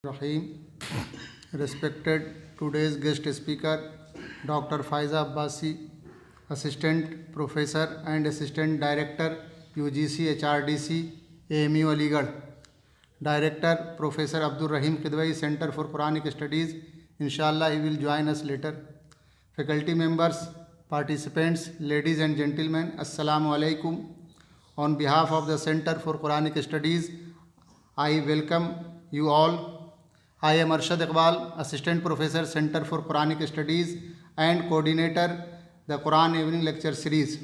Rahim. Respected today's guest speaker, Dr. Faiza Abbasi, Assistant Professor and Assistant Director, UGC HRDC, AMU Aligarh. Director, Professor Abdul Rahim Kidwai, Center for Quranic Studies. Inshallah, he will join us later. Faculty members, participants, ladies and gentlemen, Assalamu alaikum. On behalf of the Center for Quranic Studies, I welcome you all. I am Arshad Iqbal, Assistant Professor, Center for Quranic Studies and Coordinator, the Quran Evening Lecture Series.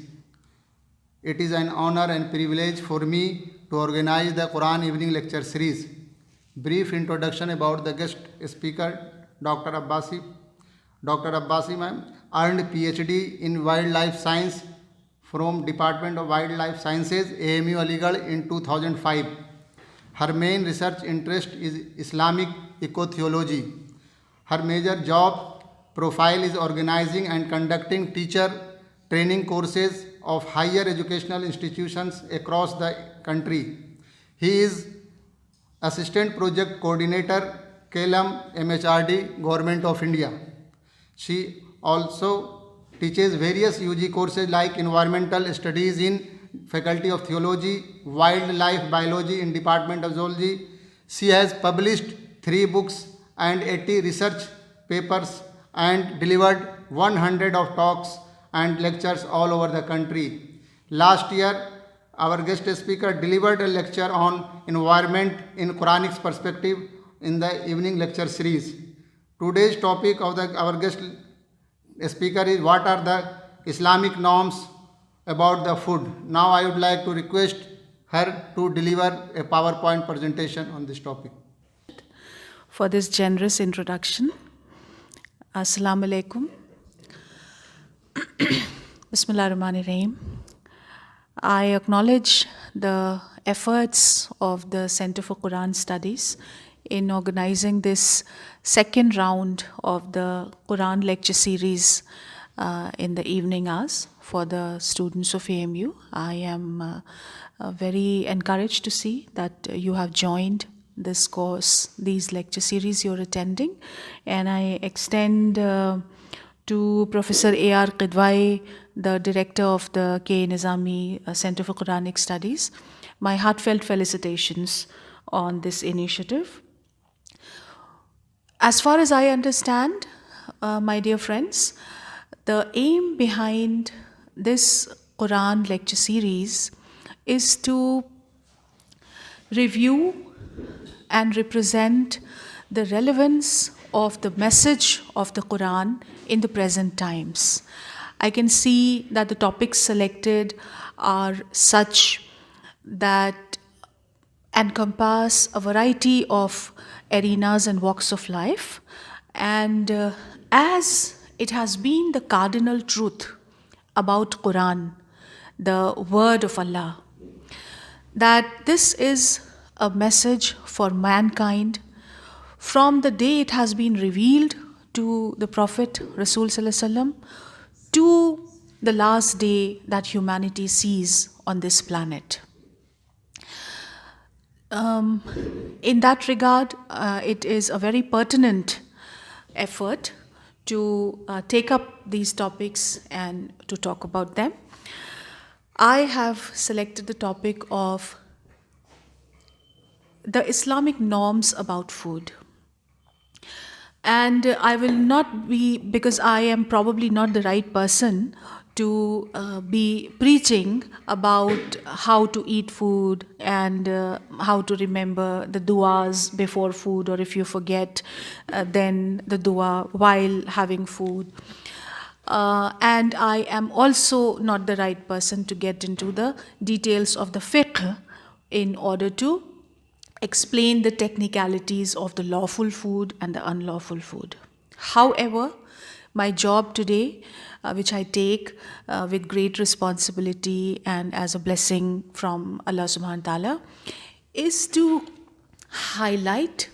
It is an honor and privilege for me to organize the Quran Evening Lecture Series. Brief introduction about the guest speaker, Dr. Abbasi. Dr. Abbasi ma'am earned PhD in Wildlife Science from Department of Wildlife Sciences, AMU Aligarh in 2005. Her main research interest is Islamic ecotheology. Her major job profile is organizing and conducting teacher training courses of higher educational institutions across the country. He is Assistant Project Coordinator, KLM MHRD, Government of India. She also teaches various UG courses like Environmental Studies in Faculty of Theology, Wildlife Biology in Department of Zoology. She has published 3 books and 80 research papers and delivered 100 of talks and lectures all over the country. Last year, our guest speaker delivered a lecture on environment in Quranic perspective in the evening lecture series. Today's topic of our guest speaker is what are the Islamic norms about the food. Now I would like to request her to deliver a PowerPoint presentation on this topic. For this generous introduction. Assalamu alaikum. Bismillahirrahmanirrahim. I acknowledge the efforts of the Center for Quran Studies in organizing this second round of the Quran lecture series in the evening hours for the students of AMU. I am very encouraged to see that you have joined this course, these lecture series you're attending, and I extend to Professor A.R. Kidwai, the director of the A Nizami Centre for Quranic Studies, my heartfelt felicitations on this initiative. As far as I understand, my dear friends, the aim behind this Quran lecture series is to review and represent the relevance of the message of the Quran in the present times. I can see that the topics selected are such that encompass a variety of arenas and walks of life, and as it has been the cardinal truth about Quran, the word of Allah, that this is a message for mankind from the day it has been revealed to the Prophet Rasul Sallallahu Alaihi Wasallam to the last day that humanity sees on this planet. In that regard, it is a very pertinent effort to take up these topics and to talk about them. I have selected the topic of the Islamic norms about food. And I will not be, because I am probably not the right person to be preaching about how to eat food and how to remember the du'as before food, or if you forget, then the du'a while having food. And I am also not the right person to get into the details of the fiqh in order to explain the technicalities of the lawful food and the unlawful food. However, my job today, which I take with great responsibility and as a blessing from Allah subhanahu wa ta'ala, is to highlight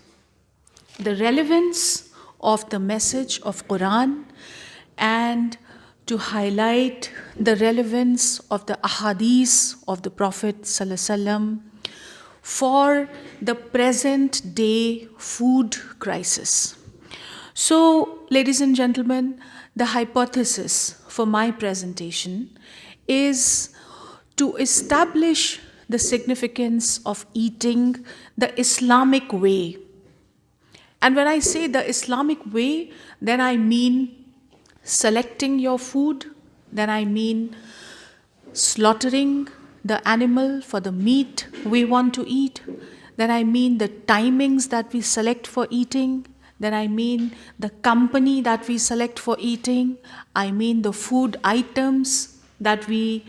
the relevance of the message of Quran and to highlight the relevance of the ahadith of the Prophet Sallallahu Alaihi Wasallam for the present day food crisis. So, ladies and gentlemen, the hypothesis for my presentation is to establish the significance of eating the Islamic way. And when I say the Islamic way, then I mean selecting your food, then I mean slaughtering the animal for the meat we want to eat, then I mean the timings that we select for eating, then I mean the company that we select for eating, I mean the food items that we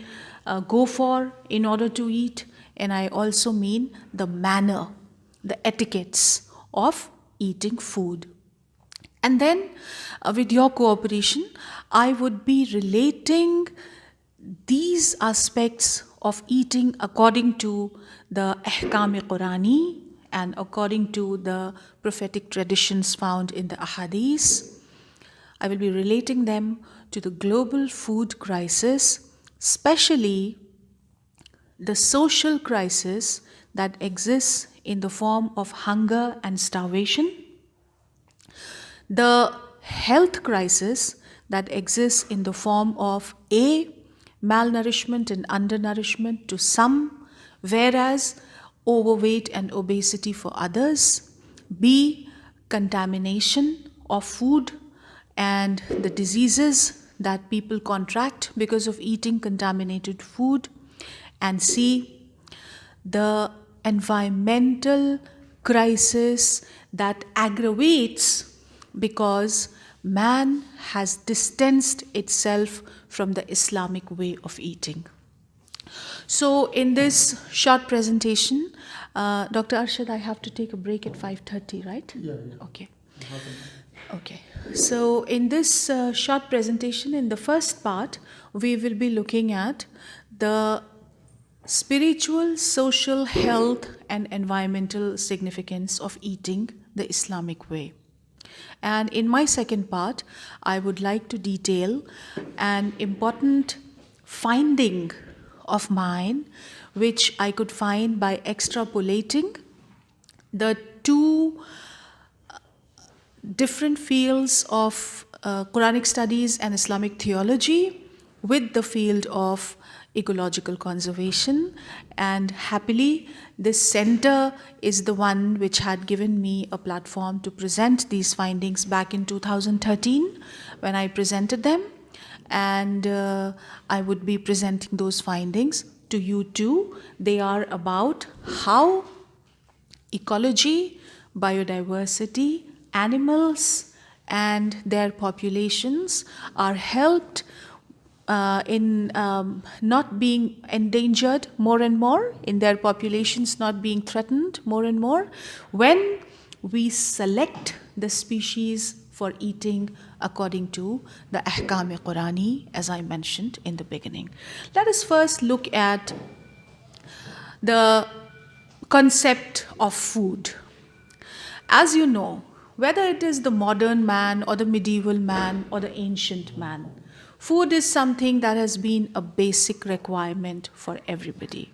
go for in order to eat, and I also mean the manner, the etiquettes of eating food. And then, with your cooperation, I would be relating these aspects of eating according to the Ahkam-e Qurani and according to the prophetic traditions found in the Ahadith. I will be relating them to the global food crisis, especially the social crisis that exists in the form of hunger and starvation, the health crisis that exists in the form of A, malnourishment and undernourishment to some, whereas overweight and obesity for others, B, contamination of food and the diseases that people contract because of eating contaminated food, and C, the environmental crisis that aggravates because man has distanced itself from the Islamic way of eating. So in this short presentation, Dr. Arshad, I have to take a break at 5:30, right? Yeah. Okay. Okay. So in this short presentation, in the first part, we will be looking at the spiritual, social, health, and environmental significance of eating the Islamic way. And in my second part, I would like to detail an important finding of mine, which I could find by extrapolating the two different fields of Quranic studies and Islamic theology with the field of ecological conservation, and happily this center is the one which had given me a platform to present these findings back in 2013 when I presented them, and I would be presenting those findings to you too. They are about how ecology, biodiversity, animals and their populations are helped in not being endangered more and more, in their populations not being threatened more and more, when we select the species for eating according to the Ahkam-e Qurani, as I mentioned in the beginning. Let us first look at the concept of food. As you know, whether it is the modern man or the medieval man or the ancient man, food is something that has been a basic requirement for everybody.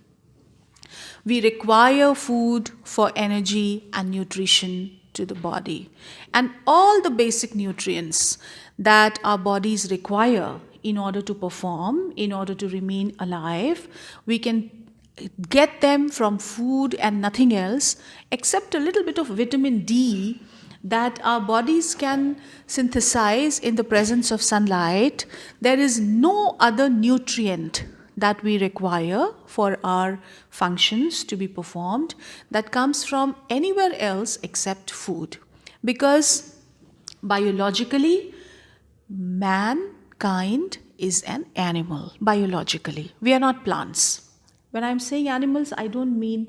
We require food for energy and nutrition to the body. And all the basic nutrients that our bodies require in order to perform, in order to remain alive, we can get them from food and nothing else except a little bit of vitamin D that our bodies can synthesize in the presence of sunlight. There is no other nutrient that we require for our functions to be performed that comes from anywhere else except food. Because biologically, mankind is an animal. Biologically, we are not plants. When I'm saying animals, I don't mean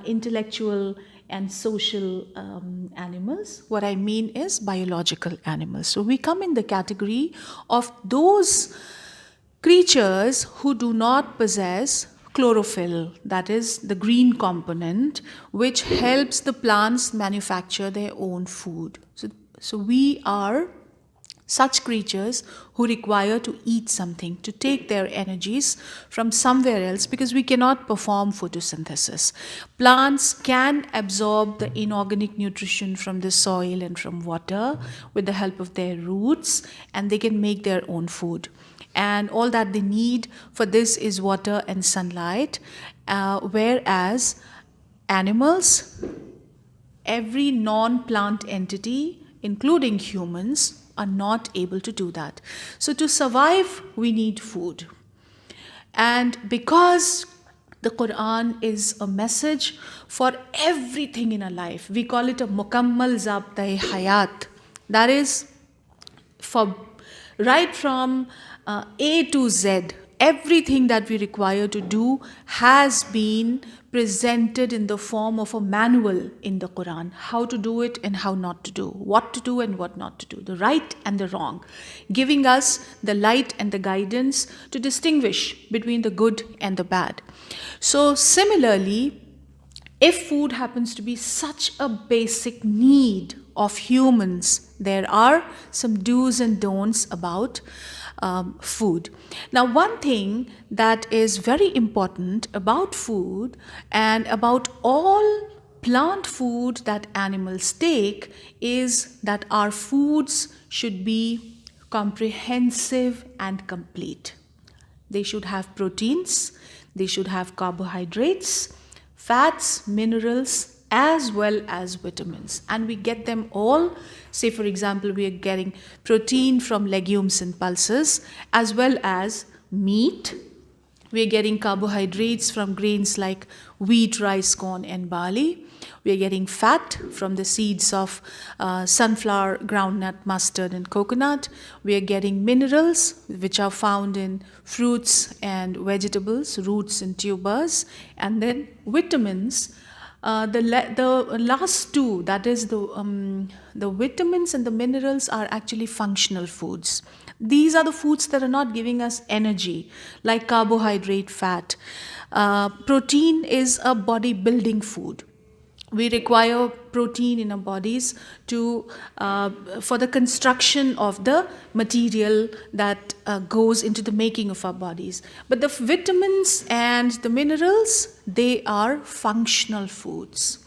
intellectual and social animals. What I mean is biological animals. So we come in the category of those creatures who do not possess chlorophyll, that is the green component, which helps the plants manufacture their own food. So we are such creatures who require to eat something, to take their energies from somewhere else, because we cannot perform photosynthesis. Plants can absorb the inorganic nutrition from the soil and from water with the help of their roots, and they can make their own food. And all that they need for this is water and sunlight, whereas animals, every non-plant entity, including humans, are not able to do that. So to survive, we need food. And because the Quran is a message for everything in our life, we call it a mukammal zabta hayat. That is, for right from A to Z, everything that we require to do has been presented in the form of a manual in the Quran. How to do it and how not to do, what to do and what not to do, the right and the wrong, giving us the light and the guidance to distinguish between the good and the bad. So similarly, if food happens to be such a basic need of humans, there are some do's and don'ts about food. Now, one thing that is very important about food and about all plant food that animals take is that our foods should be comprehensive and complete. They should have proteins, they should have carbohydrates, fats, minerals, as well as vitamins. And we get them all. Say, for example, we are getting protein from legumes and pulses, as well as meat. We are getting carbohydrates from grains like wheat, rice, corn, and barley. We are getting fat from the seeds of sunflower, groundnut, mustard, and coconut. We are getting minerals, which are found in fruits and vegetables, roots and tubers, and then vitamins. The last two, that is the vitamins and the minerals, are actually functional foods. These are the foods that are not giving us energy, like carbohydrate, fat. Protein is a body building food. We require protein in our bodies for the construction of the material that goes into the making of our bodies. But the vitamins and the minerals, they are functional foods.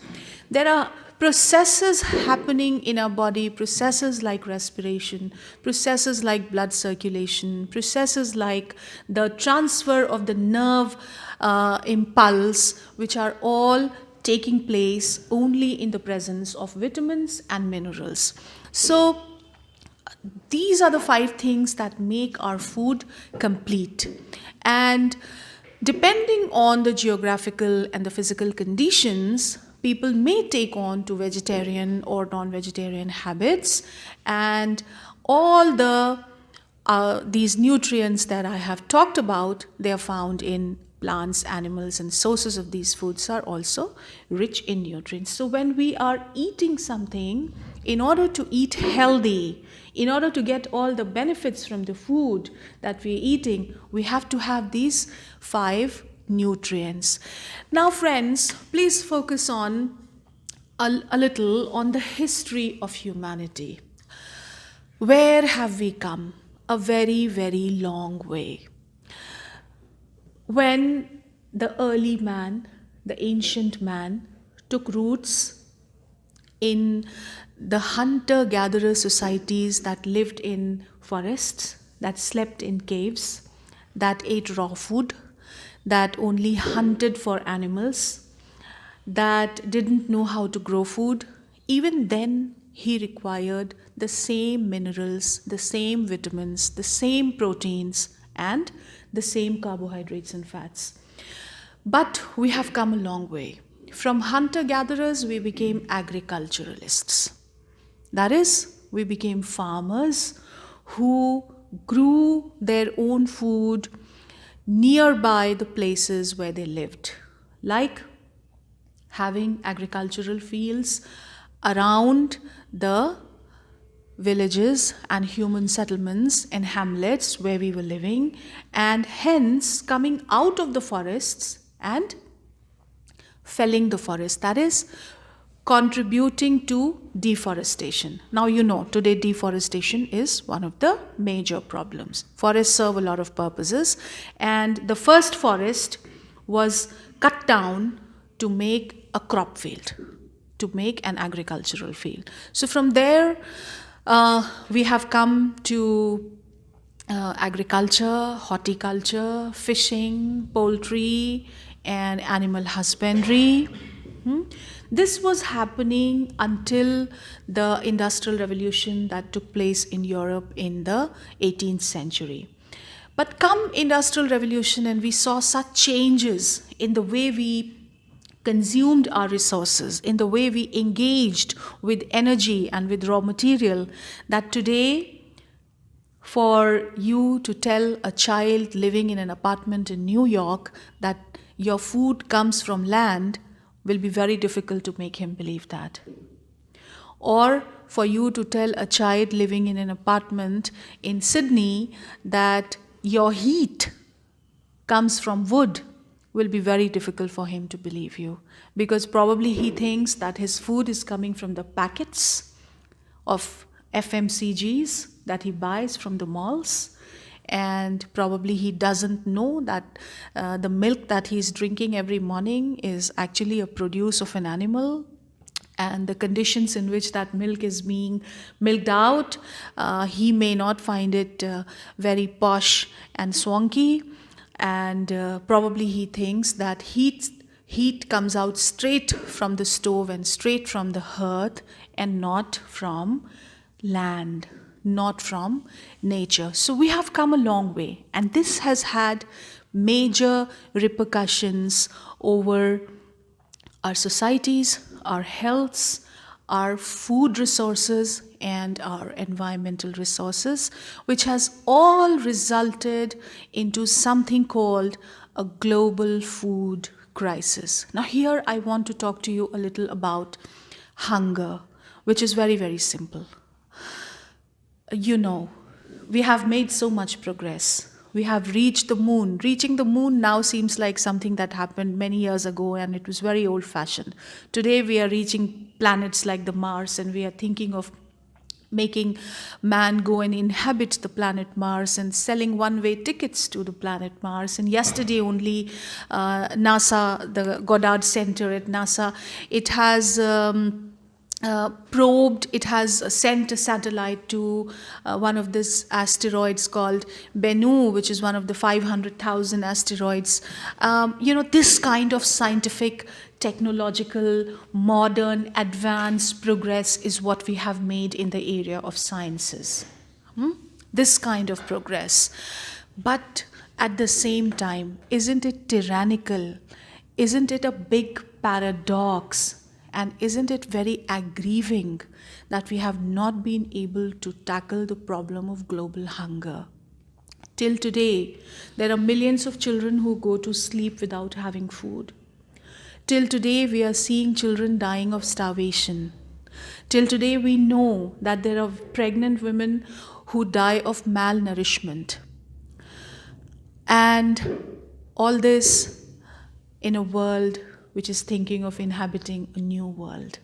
There are processes happening in our body, processes like respiration, processes like blood circulation, processes like the transfer of the nerve impulse, which are all taking place only in the presence of vitamins and minerals. So these are the 5 things that make our food complete. And depending on the geographical and the physical conditions, people may take on to vegetarian or non-vegetarian habits, and all these nutrients that I have talked about, they are found in plants, animals, and sources of these foods are also rich in nutrients. So when we are eating something, in order to eat healthy, in order to get all the benefits from the food that we're eating, we have to have these 5 nutrients. Now, friends, please focus on a little on the history of humanity. Where have we come? A very, very long way. When the early man, the ancient man, took roots in the hunter-gatherer societies that lived in forests, that slept in caves, that ate raw food, that only hunted for animals, that didn't know how to grow food, even then he required the same minerals, the same vitamins, the same proteins, and the same carbohydrates and fats. But we have come a long way. From hunter-gatherers, we became agriculturalists. That is, we became farmers who grew their own food nearby the places where they lived, like having agricultural fields around the villages and human settlements and hamlets where we were living, and hence coming out of the forests and felling the forest. That is, contributing to deforestation. Now, today deforestation is one of the major problems. Forests serve a lot of purposes, and the first forest was cut down to make a crop field, to make an agricultural field. So from there, we have come to agriculture, horticulture, fishing, poultry, and animal husbandry. This was happening until the Industrial Revolution that took place in Europe in the 18th century. But come Industrial Revolution, and we saw such changes in the way we consumed our resources, in the way we engaged with energy and with raw material, that today, for you to tell a child living in an apartment in New York that your food comes from land will be very difficult to make him believe that. Or for you to tell a child living in an apartment in Sydney that your heat comes from wood will be very difficult for him to believe you, because probably he thinks that his food is coming from the packets of FMCGs that he buys from the malls, and probably he doesn't know that the milk that he's drinking every morning is actually a produce of an animal, and the conditions in which that milk is being milked out, he may not find it very posh and swanky, and probably he thinks that heat comes out straight from the stove and straight from the hearth and not from land, not from nature. So we have come a long way, and this has had major repercussions over our societies, our healths, our food resources, and our environmental resources, which has all resulted into something called a global food crisis. Now here I want to talk to you a little about hunger, which is very, very simple. We have made so much progress. We have reached the moon. Reaching the moon now seems like something that happened many years ago, and it was very old-fashioned. Today we are reaching planets like the Mars, and we are thinking of making man go and inhabit the planet Mars and selling one-way tickets to the planet Mars. And yesterday only, NASA, the Goddard Center at NASA, it has probed, it has sent a satellite to one of these asteroids called Bennu, which is one of the 500,000 asteroids. This kind of scientific, technological, modern, advanced progress is what we have made in the area of sciences. This kind of progress. But at the same time, isn't it tyrannical? Isn't it a big paradox? And isn't it very aggrieving that we have not been able to tackle the problem of global hunger? Till today, there are millions of children who go to sleep without having food. Till today, we are seeing children dying of starvation. Till today, we know that there are pregnant women who die of malnourishment. And all this in a world which is thinking of inhabiting a new world.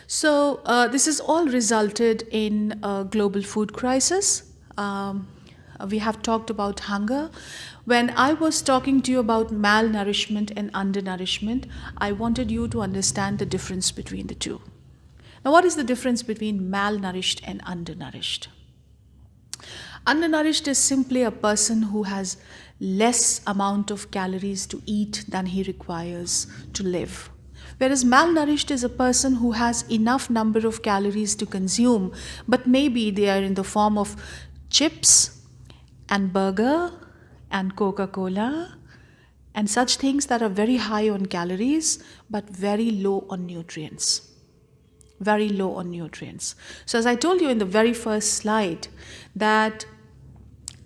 So this has all resulted in a global food crisis. We have talked about hunger. When I was talking to you about malnourishment and undernourishment, I wanted you to understand the difference between the two. Now, what is the difference between malnourished and undernourished? Undernourished is simply a person who has less amount of calories to eat than he requires to live. Whereas malnourished is a person who has enough number of calories to consume, but maybe they are in the form of chips and burger and Coca-Cola and such things that are very high on calories but very low on nutrients. Very low on nutrients. So as I told you in the very first slide, that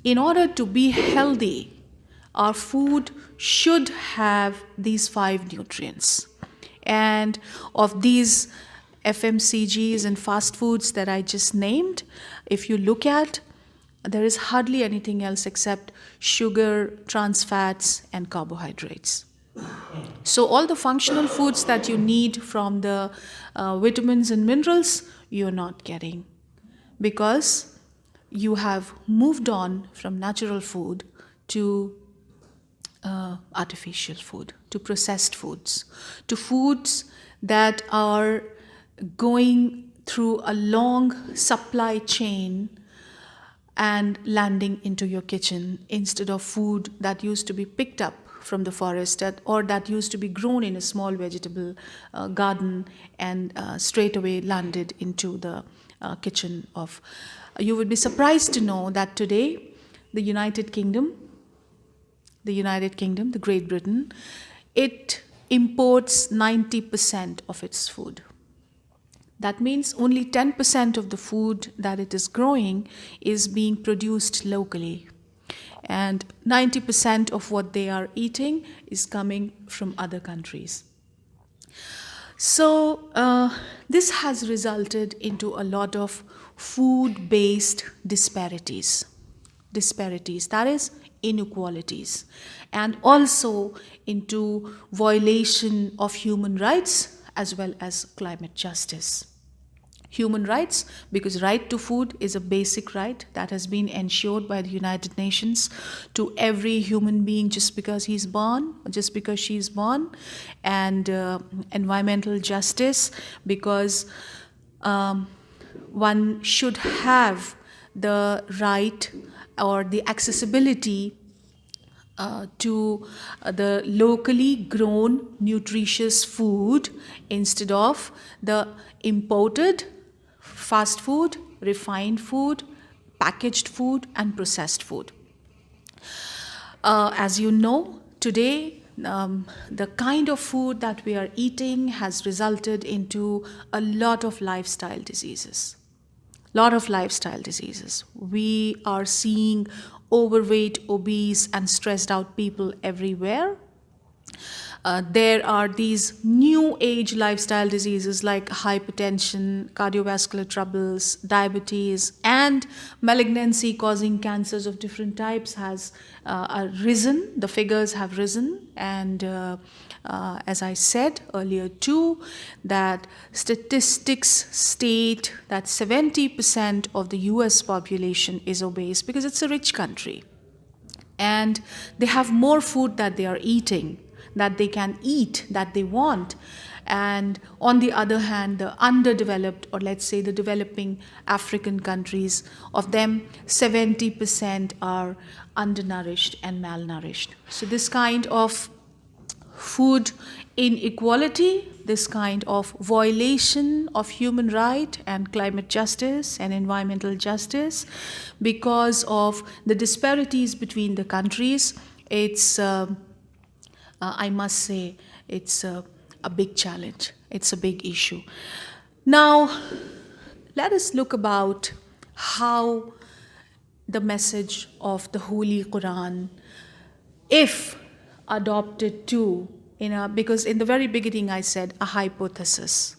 in order to be healthy, our food should have these 5 nutrients. And of these FMCGs and fast foods that I just named, if you look at, there is hardly anything else except sugar, trans fats, and carbohydrates. So all the functional foods that you need from the vitamins and minerals, you're not getting, because you have moved on from natural food to artificial food, to processed foods, to foods that are going through a long supply chain and landing into your kitchen, instead of food that used to be picked up from the forest or that used to be grown in a small vegetable garden and straight away landed into the kitchen of. You would be surprised to know that today the United Kingdom, the Great Britain, it imports 90% of its food. That means only 10% of the food that it is growing is being produced locally. And 90% of what they are eating is coming from other countries. So this has resulted into a lot of food-based disparities, that is, inequalities, and also into violation of human rights as well as climate justice. Human rights, because right to food is a basic right that has been ensured by the United Nations to every human being just because he's born, just because she's born, and environmental justice, because one should have the right or the accessibility to the locally grown nutritious food instead of the imported fast food, refined food, packaged food, and processed food. As you know, today the kind of food that we are eating has resulted into a lot of lifestyle diseases. We are seeing overweight, obese, and stressed out people everywhere. There are these new age lifestyle diseases like hypertension, cardiovascular troubles, diabetes, and malignancy causing cancers of different types has risen. The figures have risen, and as I said earlier too, that statistics state that 70% of the US population is obese because it's a rich country. And they have more food that they are eating, that they can eat, that they want. And on the other hand, the underdeveloped, or let's say the developing African countries, of them 70% are undernourished and malnourished. So this kind of food inequality, this kind of violation of human right and climate justice and environmental justice, because of the disparities between the countries, it's I must say it's a big challenge. It's a big issue. Now, let us look about how the message of the Holy Quran, if adopted too, because in the very beginning I said a hypothesis.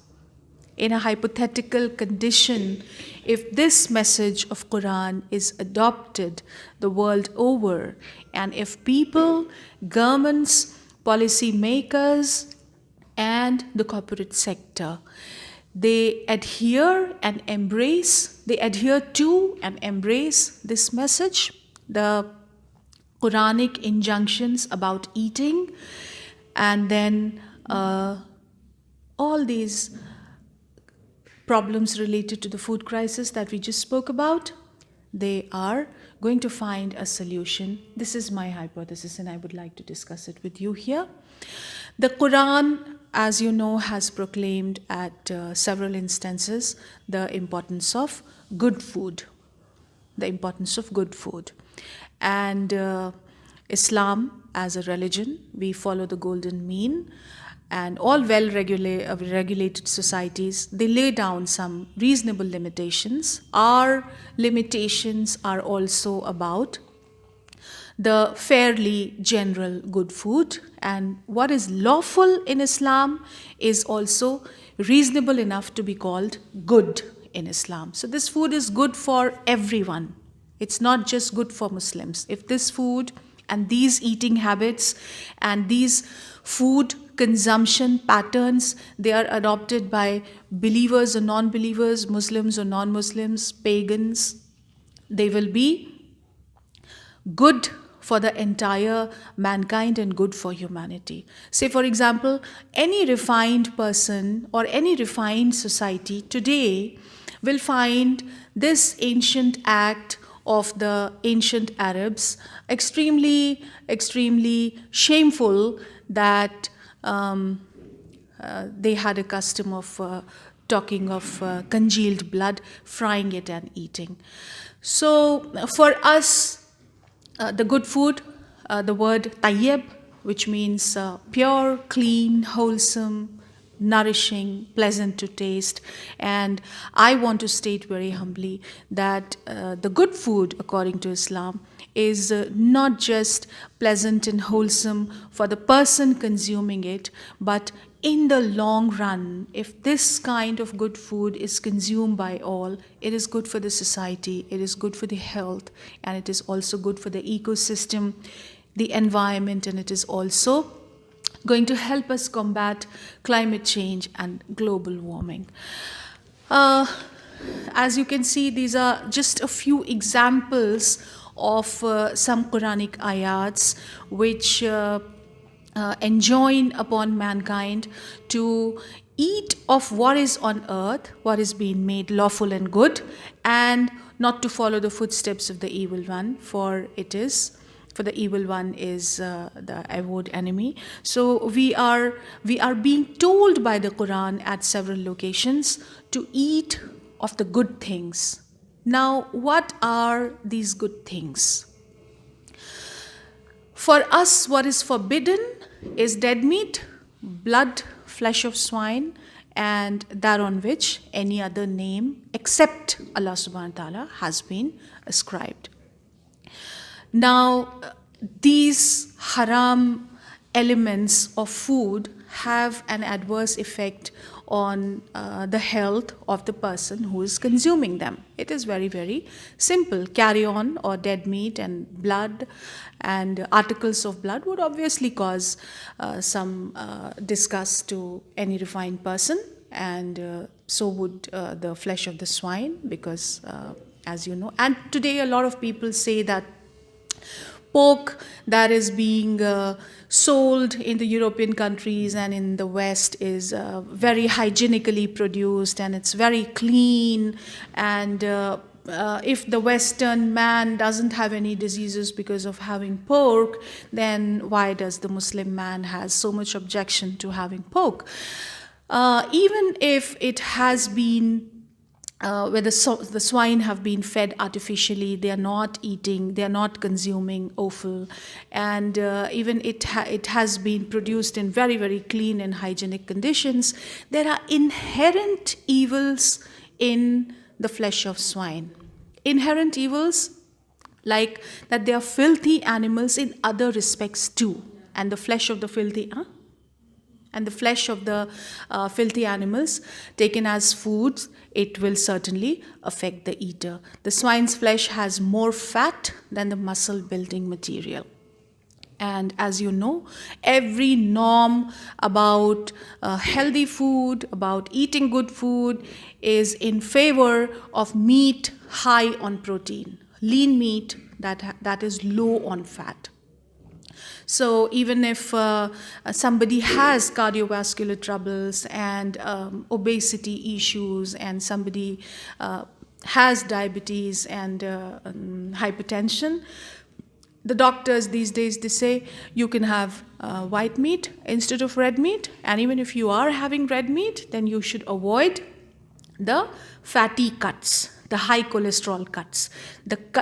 In a hypothetical condition, if this message of Quran is adopted the world over, and if people, governments, policy makers, and the corporate sector, they adhere to and embrace this message, the Quranic injunctions about eating, and then all these problems related to the food crisis that we just spoke about, they are going to find a solution. This is my hypothesis, and I would like to discuss it with you here. The Quran, as you know, has proclaimed at several instances the importance of good food. And Islam, as a religion, we follow the golden mean, and all well-regulated societies, they lay down some reasonable limitations. Our limitations are also about the fairly general good food, and what is lawful in Islam is also reasonable enough to be called good in Islam. So this food is good for everyone. It's not just good for Muslims. If this food and these eating habits and these food consumption patterns, they are adopted by believers or non-believers, Muslims or non-Muslims, pagans. They will be good for the entire mankind and good for humanity. Say, for example, any refined person or any refined society today will find this ancient act of the ancient Arabs extremely, extremely shameful, that they had a custom of talking of congealed blood, frying it and eating. So for us, the good food, the word tayyib, which means pure, clean, wholesome, nourishing, pleasant to taste. And I want to state very humbly that the good food, according to Islam, is not just pleasant and wholesome for the person consuming it, but in the long run, if this kind of good food is consumed by all, it is good for the society, it is good for the health, and it is also good for the ecosystem, the environment, and it is also going to help us combat climate change and global warming. As you can see, these are just a few examples of some Quranic Ayats which enjoin upon mankind to eat of what is on earth, what is being made lawful and good, and not to follow the footsteps of the evil one, for the evil one is the avowed enemy. So we are being told by the Quran at several locations to eat of the good things. Now, what are these good things? For us, what is forbidden is dead meat, blood, flesh of swine, and that on which any other name except Allah subhanahu wa ta'ala has been ascribed. Now, these haram elements of food have an adverse effect on the health of the person who is consuming them. It is very, very simple. Carrion or dead meat and blood and articles of blood would obviously cause some disgust to any refined person, and so would the flesh of the swine, because as you know, and today a lot of people say that pork that is being sold in the European countries and in the West is very hygienically produced and it's very clean, and if the Western man doesn't have any diseases because of having pork, then why does the Muslim man has so much objection to having pork? Even if it has been where the swine have been fed artificially, they are not eating, they are not consuming offal, and even it has been produced in very, very clean and hygienic conditions, there are inherent evils in the flesh of swine. Inherent evils, like that they are filthy animals in other respects too, and the flesh of the filthy filthy animals taken as foods, it will certainly affect the eater. The swine's flesh has more fat than the muscle building material. And as you know, every norm about healthy food, about eating good food, is in favor of meat high on protein, lean meat that is low on fat. So even if somebody has cardiovascular troubles and obesity issues, and somebody has diabetes and hypertension, the doctors these days, they say you can have white meat instead of red meat, and even if you are having red meat, then you should avoid the fatty cuts, the high cholesterol cuts.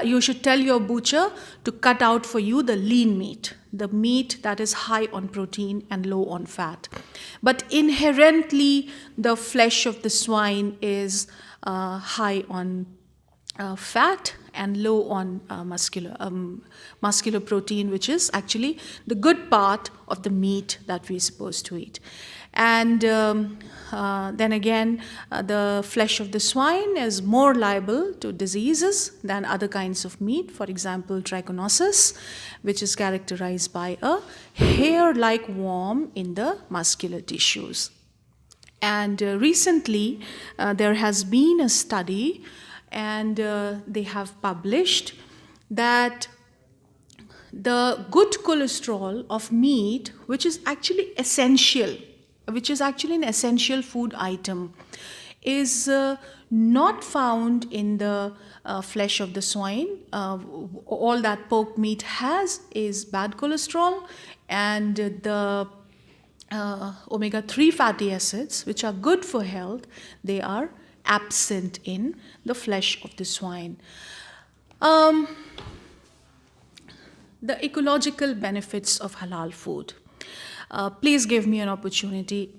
You should tell your butcher to cut out for you the lean meat, the meat that is high on protein and low on fat. But inherently, the flesh of the swine is high on fat and low on muscular protein, which is actually the good part of the meat that we're supposed to eat. And then again, the flesh of the swine is more liable to diseases than other kinds of meat. For example, trichinosis, which is characterized by a hair-like worm in the muscular tissues. And recently, there has been a study, and they have published that the good cholesterol of meat, which is actually essential, which is actually an essential food item, is not found in the flesh of the swine. All that pork meat has is bad cholesterol, and the omega-3 fatty acids, which are good for health, they are absent in the flesh of the swine. The ecological benefits of halal food. Please give me an opportunity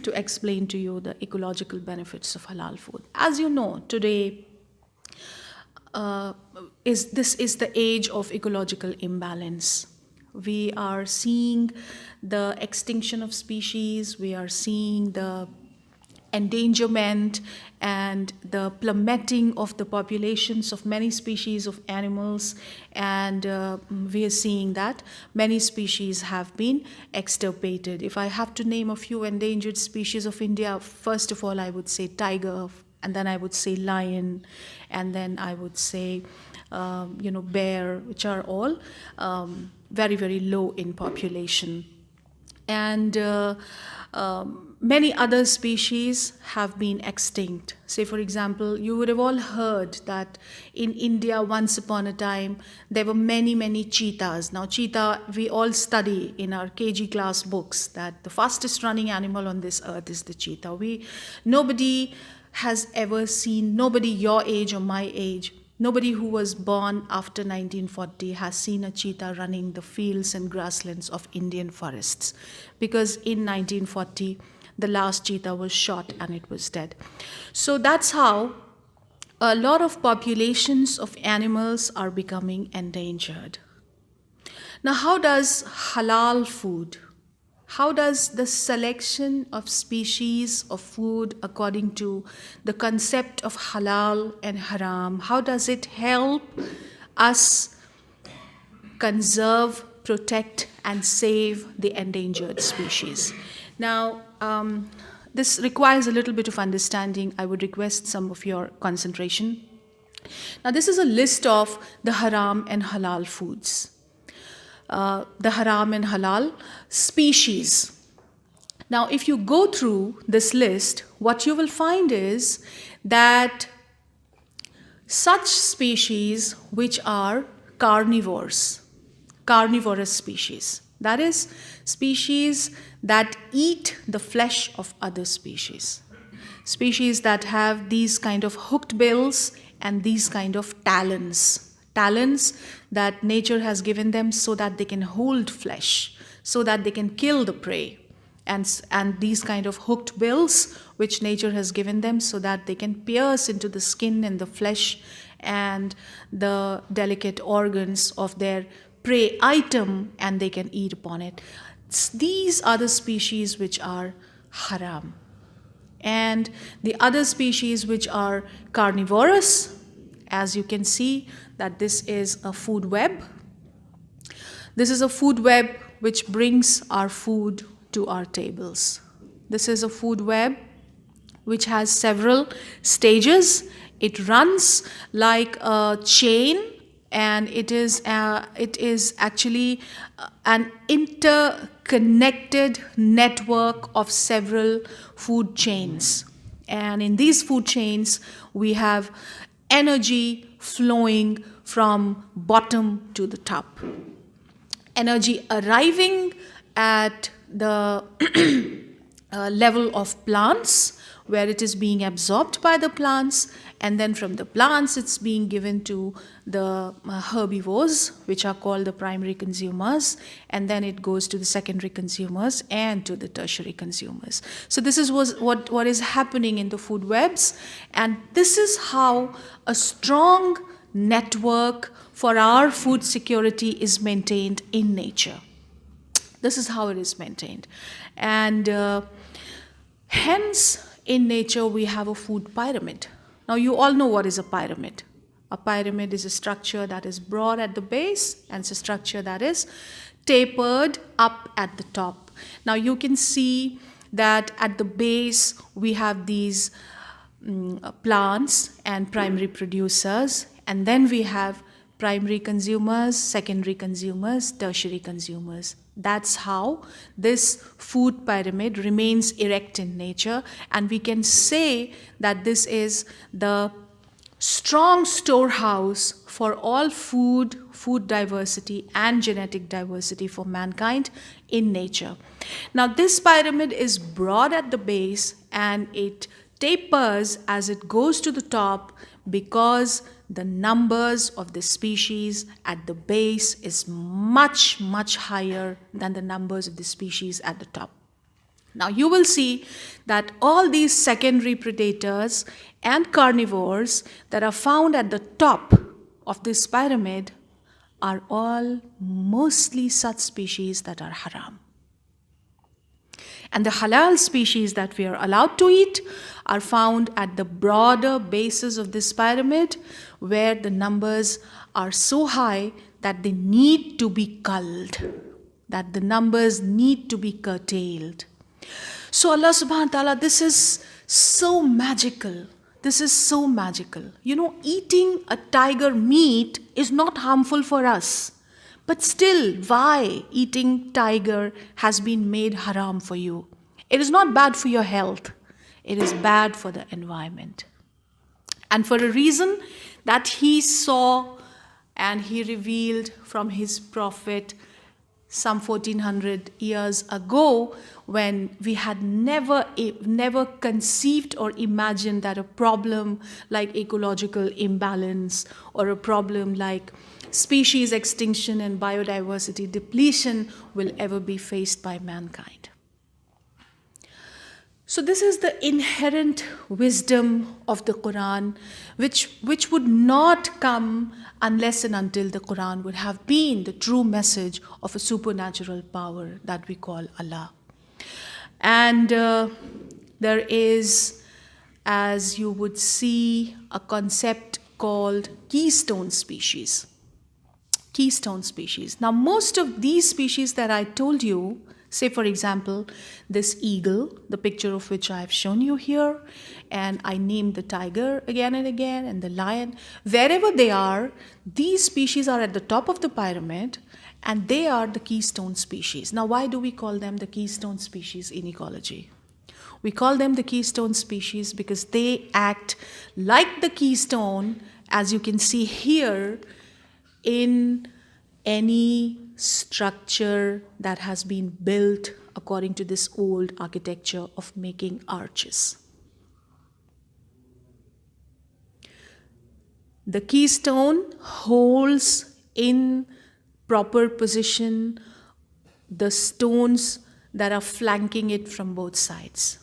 to explain to you the ecological benefits of halal food. As you know, today this is the age of ecological imbalance. We are seeing the extinction of species, we are seeing the endangerment and the plummeting of the populations of many species of animals, and we are seeing that many species have been extirpated. If I have to name a few endangered species of India, first of all I would say tiger, and then I would say lion, and then I would say bear, which are all very, very low in population. And many other species have been extinct. Say, for example, you would have all heard that in India, once upon a time, there were many, many cheetahs. Now, cheetah, we all study in our KG class books that the fastest running animal on this earth is the cheetah. Nobody has ever seen, nobody your age or my age, nobody who was born after 1940 has seen a cheetah running the fields and grasslands of Indian forests, because in 1940, the last cheetah was shot and it was dead. So that's how a lot of populations of animals are becoming endangered. Now, how does halal food, how does the selection of species of food according to the concept of halal and haram, how does it help us conserve, protect, and save the endangered species? Now, this requires a little bit of understanding. I would request some of your concentration. Now, this is a list of the haram and halal foods. The haram and halal species. Now, if you go through this list, what you will find is that such species which are carnivores, carnivorous species, that is, species that eat the flesh of other species, species that have these kind of hooked bills and these kind of talons that nature has given them so that they can hold flesh, so that they can kill the prey, and these kind of hooked bills which nature has given them so that they can pierce into the skin and the flesh and the delicate organs of their prey item, and they can eat upon it. These are the species which are haram. And the other species which are carnivorous, as you can see that this is a food web. This is a food web which brings our food to our tables. This is a food web which has several stages. It runs like a chain, and it is actually an interconnected network of several food chains. And in these food chains, we have energy flowing from bottom to the top. Energy arriving at the level of plants, where it is being absorbed by the plants, and then from the plants it's being given to the herbivores, which are called the primary consumers, and then it goes to the secondary consumers and to the tertiary consumers. So this is what is happening in the food webs, and this is how a strong network for our food security is maintained in nature. This is how it is maintained. And hence, in nature, we have a food pyramid. Now, you all know what is a pyramid. A pyramid is a structure that is broad at the base, and it's a structure that is tapered up at the top. Now, you can see that at the base, we have these plants and primary producers, and then we have primary consumers, secondary consumers, tertiary consumers. That's how this food pyramid remains erect in nature, and we can say that this is the strong storehouse for all food diversity and genetic diversity for mankind in nature. Now, this pyramid is broad at the base and it tapers as it goes to the top because the numbers of the species at the base is much, much higher than the numbers of the species at the top. Now, you will see that all these secondary predators and carnivores that are found at the top of this pyramid are all mostly such species that are haram. And the halal species that we are allowed to eat are found at the broader bases of this pyramid, where the numbers are so high that they need to be culled, that the numbers need to be curtailed. So Allah subhanahu wa ta'ala, this is so magical. This is so magical. You know, eating a tiger meat is not harmful for us. But still, why eating tiger has been made haram for you? It is not bad for your health. It is bad for the environment. And for a reason that he saw and he revealed from his prophet some 1400 years ago, when we had never conceived or imagined that a problem like ecological imbalance or a problem like species extinction and biodiversity depletion will ever be faced by mankind. So this is the inherent wisdom of the Quran, which would not come unless and until the Quran would have been the true message of a supernatural power that we call Allah. And there is, as you would see, a concept called Keystone Species. Keystone species. Now, most of these species that I told you, say for example, this eagle, the picture of which I have shown you here, and I named the tiger again and again, and the lion, wherever they are, these species are at the top of the pyramid, and they are the keystone species. Now, why do we call them the keystone species in ecology? We call them the keystone species because they act like the keystone, as you can see here, in any structure that has been built according to this old architecture of making arches. The keystone holds in proper position the stones that are flanking it from both sides.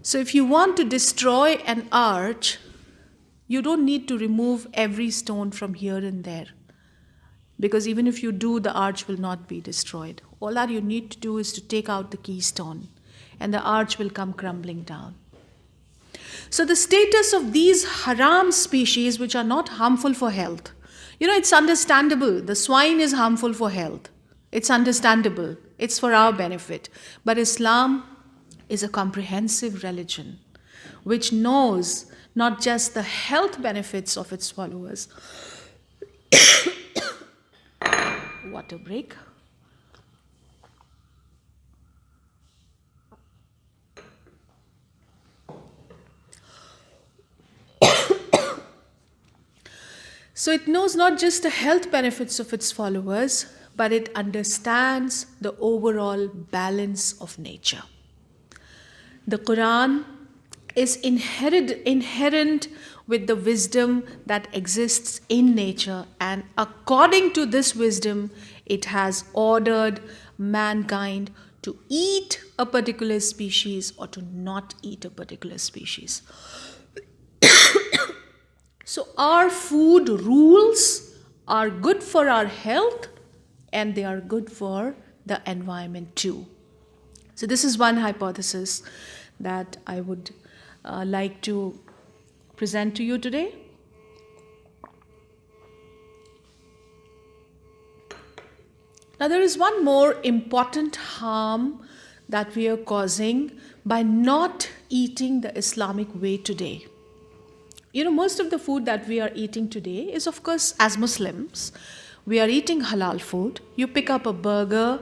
So if you want to destroy an arch, you don't need to remove every stone from here and there. Because even if you do, the arch will not be destroyed. All that you need to do is to take out the keystone, and the arch will come crumbling down. So the status of these haram species, which are not harmful for health, you know, it's understandable. The swine is harmful for health. It's understandable. It's for our benefit. But Islam is a comprehensive religion which knows not just the health benefits of its followers. Water break. So it knows not just the health benefits of its followers, but it understands the overall balance of nature. The Quran is inherent with the wisdom that exists in nature, and according to this wisdom, it has ordered mankind to eat a particular species or to not eat a particular species. So our food rules are good for our health and they are good for the environment too. So this is one hypothesis that I would like to present to you today. Now there is one more important harm that we are causing by not eating the Islamic way today. Most of the food that we are eating today is, of course, as Muslims, we are eating halal food. You pick up a burger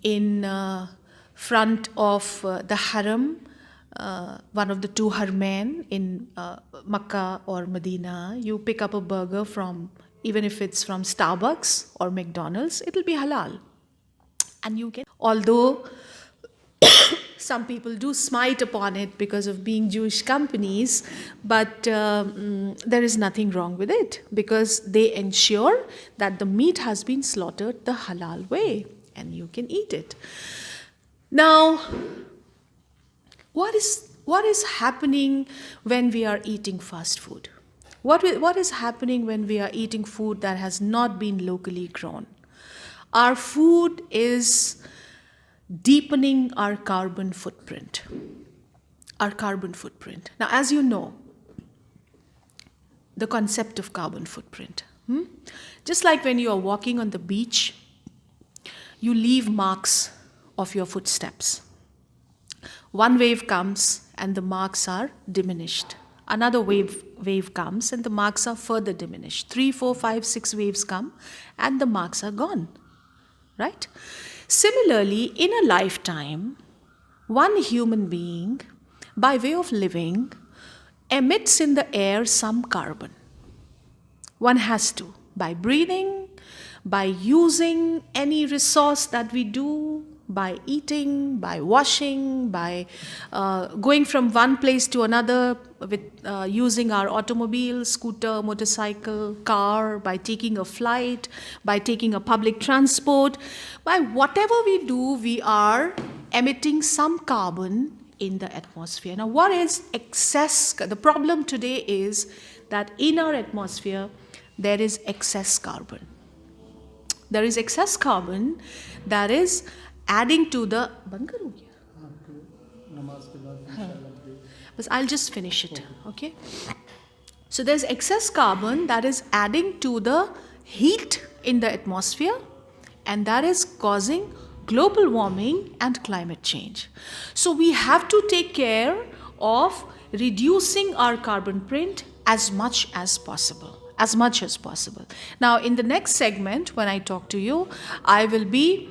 in front of the haram, one of the two haramain in Makkah or Medina. You pick up a burger from, even if it's from Starbucks or McDonald's, it'll be halal. And you can, although some people do smite upon it because of being Jewish companies, but there is nothing wrong with it because they ensure that the meat has been slaughtered the halal way and you can eat it. Now, what is happening when we are eating fast food? What is happening when we are eating food that has not been locally grown? Our food is deepening our carbon footprint. Now, as you know, the concept of carbon footprint. Just like when you are walking on the beach, you leave marks of your footsteps. One wave comes and the marks are diminished. Another wave comes and the marks are further diminished. 3, 4, 5, 6 waves come and the marks are gone. Right? Similarly, in a lifetime, one human being, by way of living, emits in the air some carbon. One has to, by breathing, by using any resource that we do, by eating, by washing, by going from one place to another with using our automobile, scooter, motorcycle, car, by taking a flight, by taking a public transport. By whatever we do, we are emitting some carbon in the atmosphere. Now, what is excess? The problem today is that in our atmosphere, there is excess carbon. There is excess carbon that is adding to the... But I'll just finish it, okay? So there's excess carbon that is adding to the heat in the atmosphere, and that is causing global warming and climate change. So we have to take care of reducing our carbon print as much as possible. Now, in the next segment, when I talk to you, I will be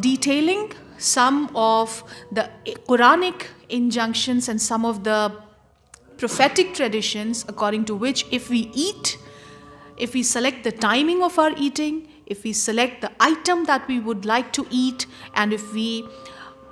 detailing some of the Quranic injunctions and some of the prophetic traditions according to which if we eat, if we select the timing of our eating, if we select the item that we would like to eat, and if we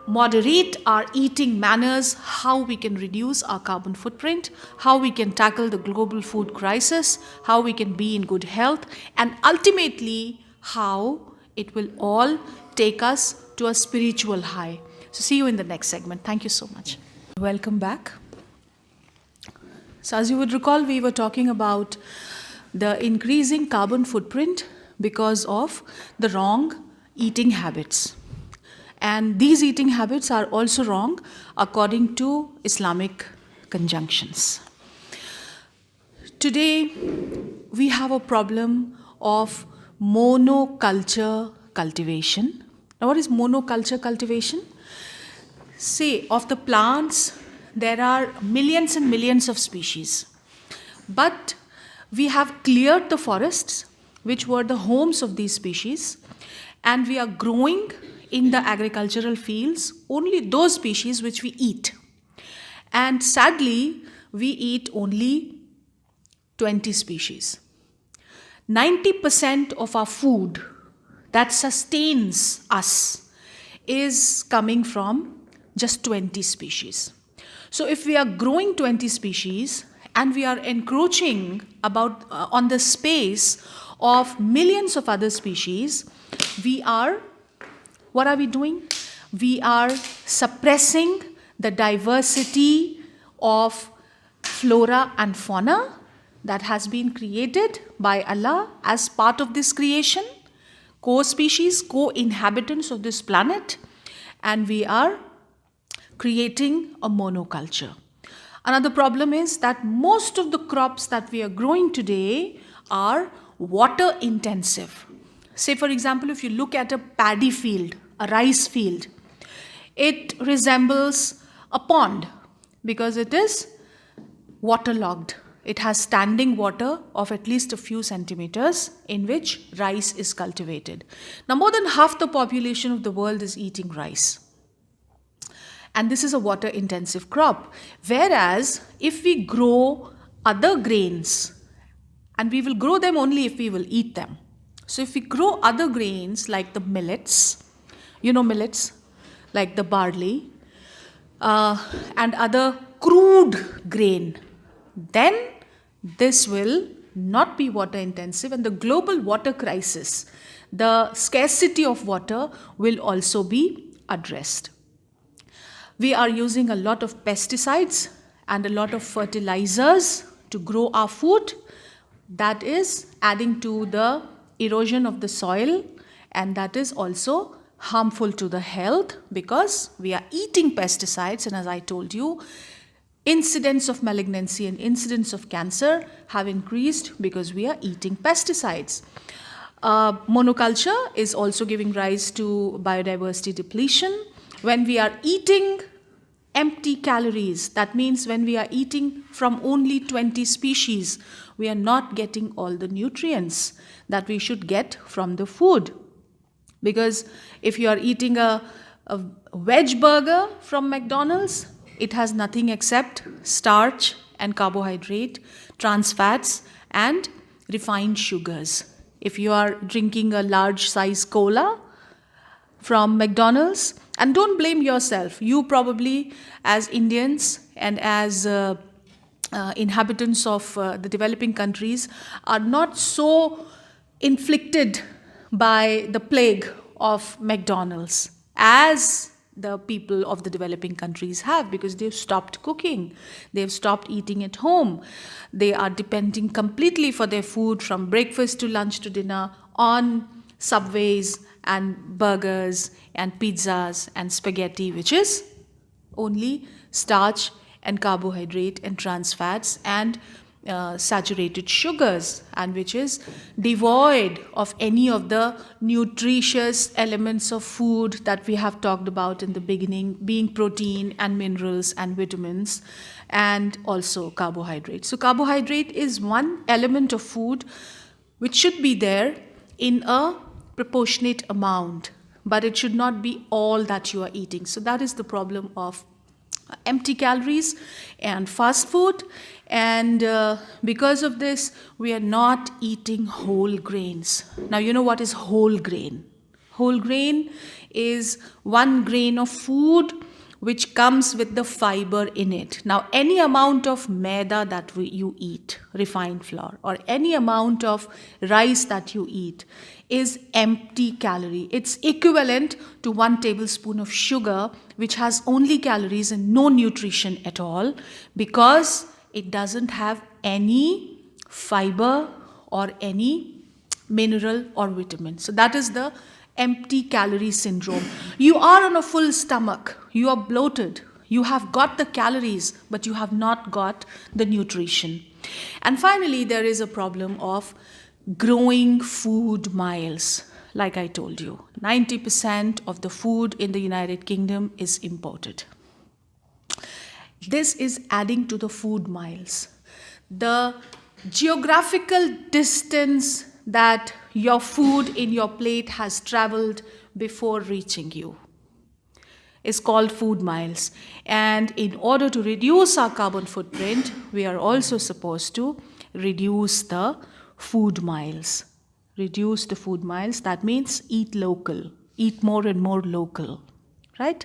moderate our eating manners, how we can reduce our carbon footprint, how we can tackle the global food crisis, how we can be in good health, and ultimately how it will all take us to a spiritual high. So see you in the next segment. Thank you so much. Welcome back. So as you would recall, we were talking about the increasing carbon footprint because of the wrong eating habits. And these eating habits are also wrong according to Islamic conjunctions. Today, we have a problem of monoculture cultivation. Now, what is monoculture cultivation? Say, of the plants, there are millions and millions of species. But we have cleared the forests, which were the homes of these species, and we are growing in the agricultural fields only those species which we eat. And sadly, we eat only 20 species. 90% of our food that sustains us is coming from just 20 species. So if we are growing 20 species and we are encroaching on the space of millions of other species, what are we doing? We are suppressing the diversity of flora and fauna that has been created by Allah as part of this creation, co-species, co-inhabitants of this planet, and we are creating a monoculture. Another problem is that most of the crops that we are growing today are water intensive. Say, for example, if you look at a paddy field, a rice field, it resembles a pond because it is waterlogged. It has standing water of at least a few centimeters in which rice is cultivated. Now, more than half the population of the world is eating rice. And this is a water intensive crop. Whereas if we grow other grains, and we will grow them only if we will eat them. So if we grow other grains like the millets, you know millets, like the barley, and other crude grain, then this will not be water intensive, and the global water crisis, the scarcity of water, will also be addressed. We are using a lot of pesticides and a lot of fertilizers to grow our food. That is adding to the erosion of the soil, and that is also harmful to the health because we are eating pesticides, and as I told you, incidence of malignancy and incidence of cancer have increased because we are eating pesticides. Monoculture is also giving rise to biodiversity depletion. When we are eating empty calories, that means when we are eating from only 20 species, we are not getting all the nutrients that we should get from the food. Because if you are eating a veg burger from McDonald's, it has nothing except starch and carbohydrate, trans fats, and refined sugars. If you are drinking a large size cola from McDonald's, and don't blame yourself, you probably as Indians and as inhabitants of the developing countries are not so inflicted by the plague of McDonald's as the people of the developing countries have, because they've stopped cooking, they've stopped eating at home, they are depending completely for their food from breakfast to lunch to dinner on Subways and burgers and pizzas and spaghetti, which is only starch and carbohydrate and trans fats and saturated sugars, and which is devoid of any of the nutritious elements of food that we have talked about in the beginning, being protein and minerals and vitamins and also carbohydrate. So carbohydrate is one element of food which should be there in a proportionate amount, but it should not be all that you are eating. So that is the problem of empty calories and fast food, and because of this we are not eating whole grains. Now you know what is whole grain. Whole grain is one grain of food which comes with the fiber in it. Now any amount of maida that you eat, refined flour, or any amount of rice that you eat is empty calorie. It's equivalent to 1 tablespoon of sugar, which has only calories and no nutrition at all, because it doesn't have any fiber or any mineral or vitamin. So that is the empty calorie syndrome. You are on a full stomach, you are bloated, you have got the calories, but you have not got the nutrition. And finally, there is a problem of growing food miles. Like I told you, 90% of the food in the United Kingdom is imported. This is adding to the food miles. The geographical distance that your food in your plate has traveled before reaching you is called food miles. And in order to reduce our carbon footprint, we are also supposed to reduce the food miles. Reduce the food miles, that means eat local, eat more and more local, right?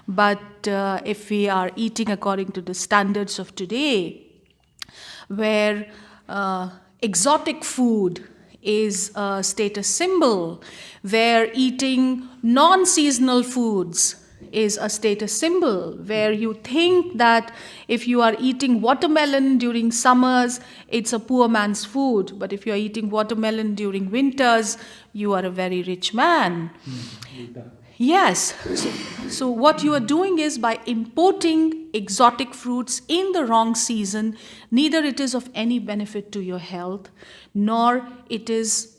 But if we are eating according to the standards of today, where exotic food is a status symbol, where eating non-seasonal foods is a status symbol, where you think that if you are eating watermelon during summers, it's a poor man's food. But if you are eating watermelon during winters, you are a very rich man. Yes. So what you are doing is, by importing exotic fruits in the wrong season, neither it is of any benefit to your health, nor it is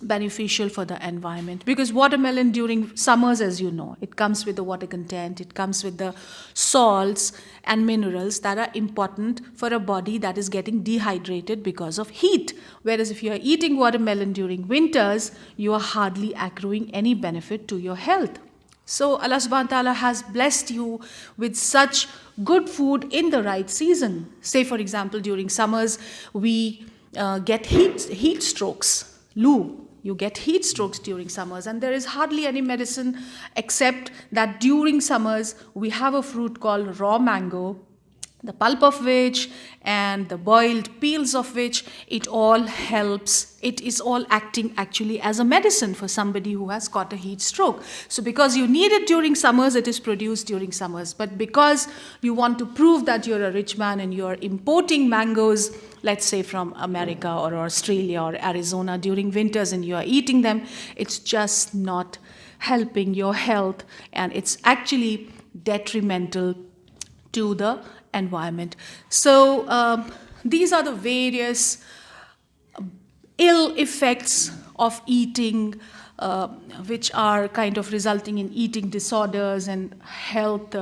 beneficial for the environment. Because watermelon during summers, as you know, it comes with the water content, it comes with the salts and minerals that are important for a body that is getting dehydrated because of heat. Whereas if you are eating watermelon during winters, you are hardly accruing any benefit to your health. So Allah subhanahu wa ta'ala has blessed you with such good food in the right season. Say, for example, during summers, we get heat strokes, Lou. You get heat strokes during summers, and there is hardly any medicine except that during summers we have a fruit called raw mango, the pulp of which and the boiled peels of which, it all helps. It is all acting actually as a medicine for somebody who has got a heat stroke. So because you need it during summers, it is produced during summers. But because you want to prove that you're a rich man and you're importing mangoes, let's say from America or Australia or Arizona during winters, and you are eating them, it's just not helping your health, and it's actually detrimental to the environment. So these are the various ill effects of eating, which are kind of resulting in eating disorders and health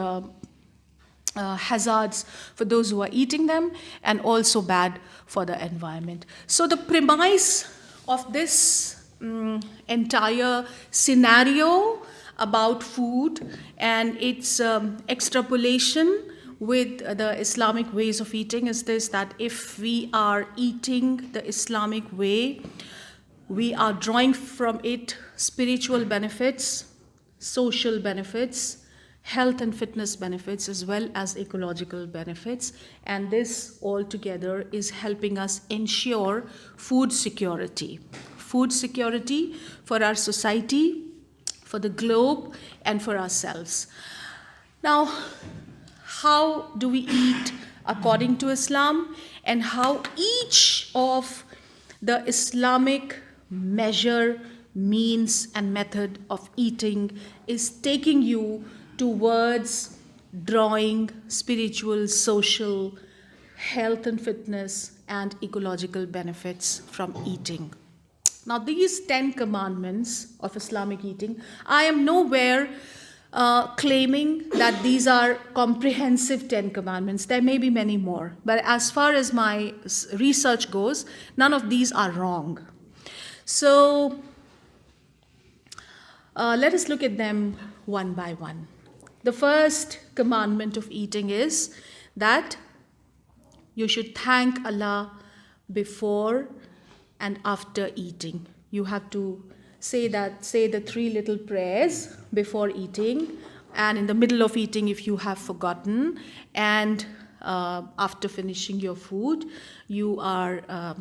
hazards for those who are eating them, and also bad for the environment. So the premise of this entire scenario about food and its extrapolation with the Islamic ways of eating is this: that if we are eating the Islamic way, we are drawing from it spiritual benefits, social benefits, health and fitness benefits, as well as ecological benefits. And this all together is helping us ensure food security. Food security for our society, for the globe, and for ourselves. Now, how do we eat according to Islam, and how each of the Islamic measure, means, and method of eating is taking you towards drawing spiritual, social, health and fitness, and ecological benefits from eating. Now, these 10 commandments of Islamic eating, I am nowhere claiming that these are comprehensive 10 commandments. There may be many more, but as far as my research goes, none of these are wrong. So let us look at them one by one. The first commandment of eating is that you should thank Allah before and after eating. You have to say the 3 little prayers before eating, and in the middle of eating if you have forgotten, and after finishing your food, you are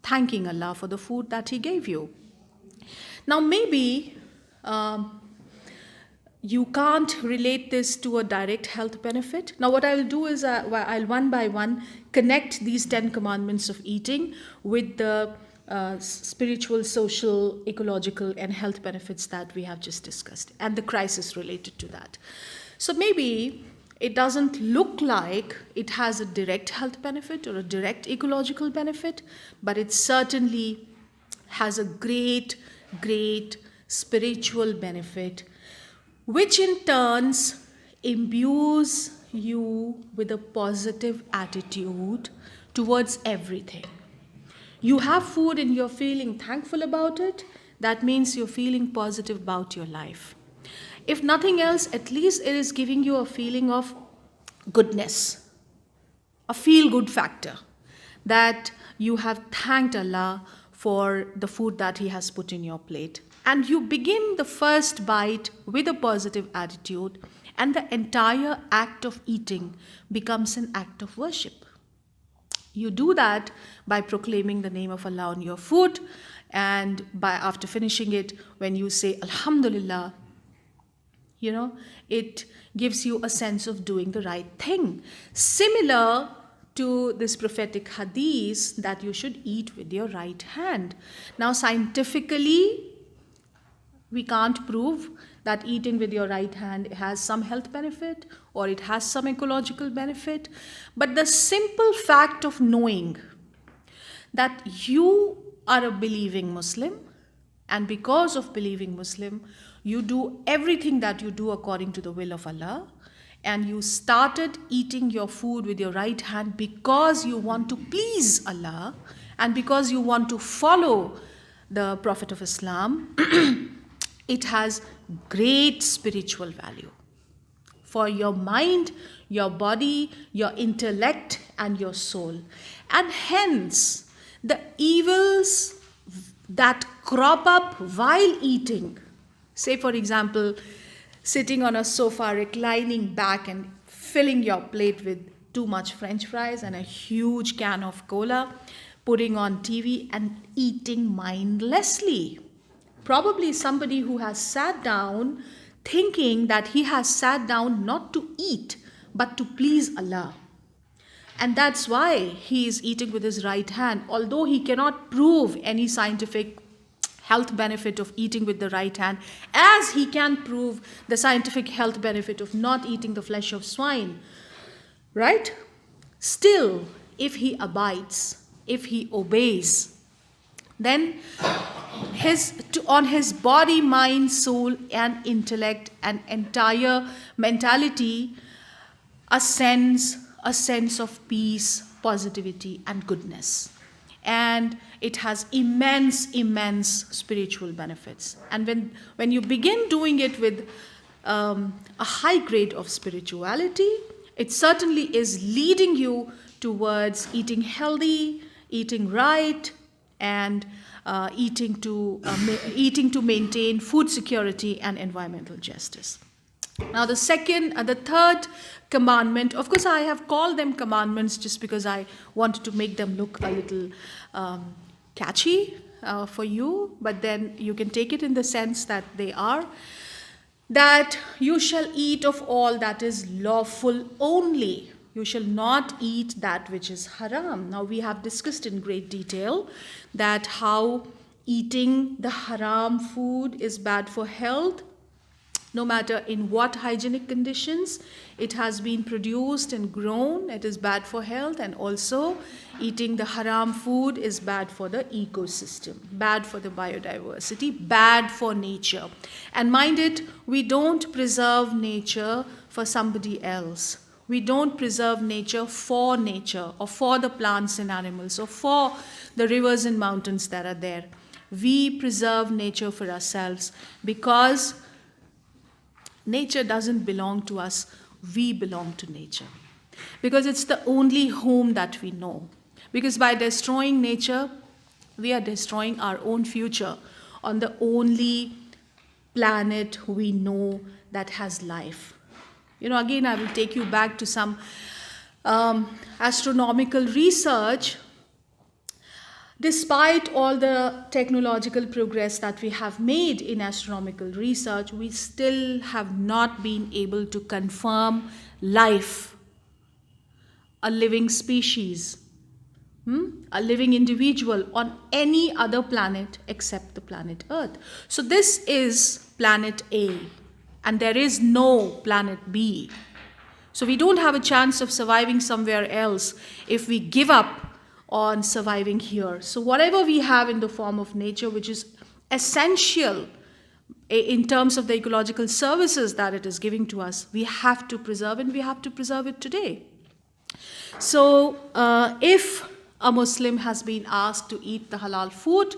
thanking Allah for the food that He gave you. Now, maybe you can't relate this to a direct health benefit. Now, what I'll do is I'll one by one connect these 10 commandments of eating with the spiritual, social, ecological, and health benefits that we have just discussed, and the crisis related to that. So maybe it doesn't look like it has a direct health benefit or a direct ecological benefit, but it certainly has a great, great spiritual benefit, which in turns imbues you with a positive attitude towards everything. You have food and you're feeling thankful about it, that means you're feeling positive about your life. If nothing else, at least it is giving you a feeling of goodness, a feel-good factor, that you have thanked Allah for the food that He has put in your plate. And you begin the first bite with a positive attitude, and the entire act of eating becomes an act of worship. You do that by proclaiming the name of Allah on your food, and after finishing it, when you say Alhamdulillah, You know, it gives you a sense of doing the right thing. Similar to this prophetic hadith that you should eat with your right hand. Now, scientifically, we can't prove that eating with your right hand has some health benefit or it has some ecological benefit. But the simple fact of knowing that you are a believing Muslim, and because of believing Muslim, you do everything that you do according to the will of Allah, and you started eating your food with your right hand because you want to please Allah and because you want to follow the Prophet of Islam, it has great spiritual value for your mind, your body, your intellect, and your soul. And hence, the evils that crop up while eating, say for example, sitting on a sofa, reclining back and filling your plate with too much French fries and a huge can of cola, putting on TV and eating mindlessly. Probably somebody who has sat down thinking that he has sat down not to eat but to please Allah. And that's why he is eating with his right hand, although he cannot prove any scientific health benefit of eating with the right hand, as he can prove the scientific health benefit of not eating the flesh of swine, right? Still, if he abides, if he obeys, then on his body, mind, soul, and intellect and entire mentality ascends a sense of peace, positivity, and goodness. And it has immense spiritual benefits. And when you begin doing it with a high grade of spirituality, it certainly is leading you towards eating healthy, eating right, and eating to maintain food security and environmental justice. Now, the third commandment, of course, I have called them commandments just because I wanted to make them look a little catchy for you, but then you can take it in the sense that they are, that you shall eat of all that is lawful only. You shall not eat that which is haram. Now, we have discussed in great detail that how eating the haram food is bad for health, no matter in what hygienic conditions it has been produced and grown, it is bad for health. And also, eating the haram food is bad for the ecosystem, bad for the biodiversity, bad for nature. And mind it, we don't preserve nature for somebody else. We don't preserve nature or for the plants and animals or for the rivers and mountains that are there. We preserve nature for ourselves because nature doesn't belong to us, we belong to nature. Because it's the only home that we know. Because by destroying nature, we are destroying our own future on the only planet we know that has life. You know, again, I will take you back to some astronomical research. Despite all the technological progress that we have made in astronomical research, we still have not been able to confirm life, a living species, a living individual on any other planet except the planet Earth. So this is planet A, and there is no planet B. So we don't have a chance of surviving somewhere else if we give up on surviving here. So whatever we have in the form of nature, which is essential in terms of the ecological services that it is giving to us, we have to preserve, and we have to preserve it today. So if a Muslim has been asked to eat the halal food,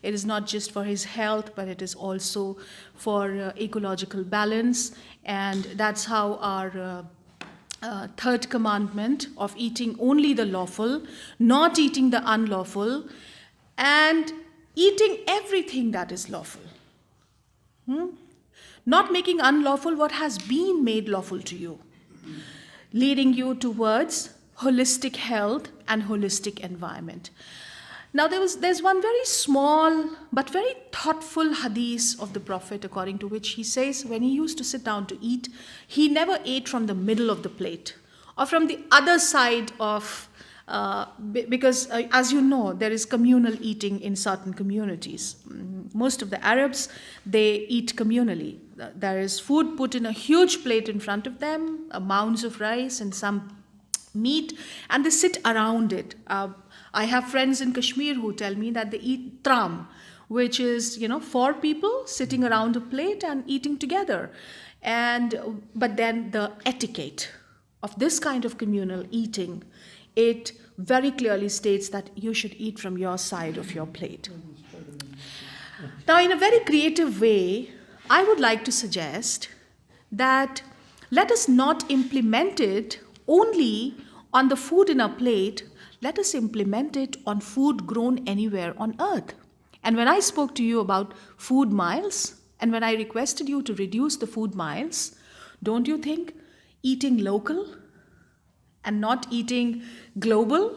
it is not just for his health, but it is also for ecological balance. And that's how our third commandment of eating only the lawful, not eating the unlawful, and eating everything that is lawful. Not making unlawful what has been made lawful to you, leading you towards holistic health and holistic environment. Now there's one very small but very thoughtful hadith of the Prophet, according to which he says when he used to sit down to eat, he never ate from the middle of the plate or from the other side of, because as you know, there is communal eating in certain communities. Most of the Arabs, they eat communally. There is food put in a huge plate in front of them, mounds of rice and some meat, and they sit around it. I have friends in Kashmir who tell me that they eat tram, which is, 4 people sitting around a plate and eating together. But then the etiquette of this kind of communal eating, it very clearly states that you should eat from your side of your plate. Now, in a very creative way, I would like to suggest that let us not implement it only on the food in our plate, let us implement it on food grown anywhere on earth. And when I spoke to you about food miles, and when I requested you to reduce the food miles, don't you think eating local and not eating global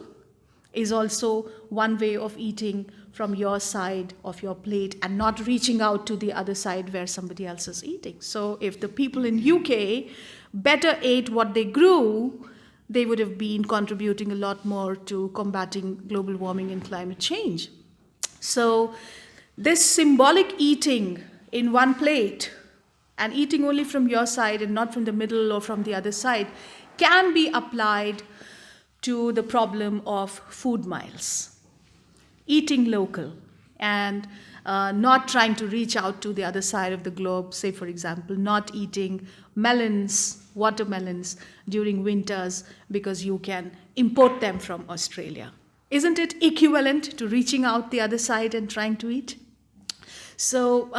is also one way of eating from your side of your plate and not reaching out to the other side where somebody else is eating? So if the people in UK better ate what they grew, they would have been contributing a lot more to combating global warming and climate change. So this symbolic eating in one plate and eating only from your side and not from the middle or from the other side can be applied to the problem of food miles. Eating local and not trying to reach out to the other side of the globe, say for example, not eating melons, watermelons during winters because you can import them from Australia. Isn't it equivalent to reaching out the other side and trying to eat? So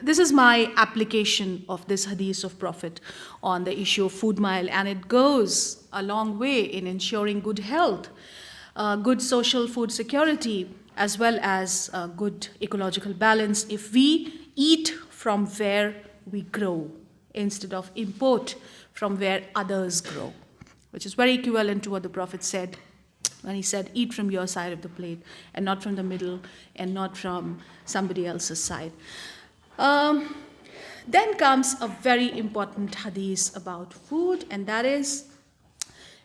this is my application of this hadith of Prophet on the issue of food mile, and it goes a long way in ensuring good health, good social food security, as well as good ecological balance if we eat from where we grow instead of import from where others grow, which is very equivalent to what the Prophet said when he said, eat from your side of the plate and not from the middle and not from somebody else's side. Then comes a very important hadith about food, and that is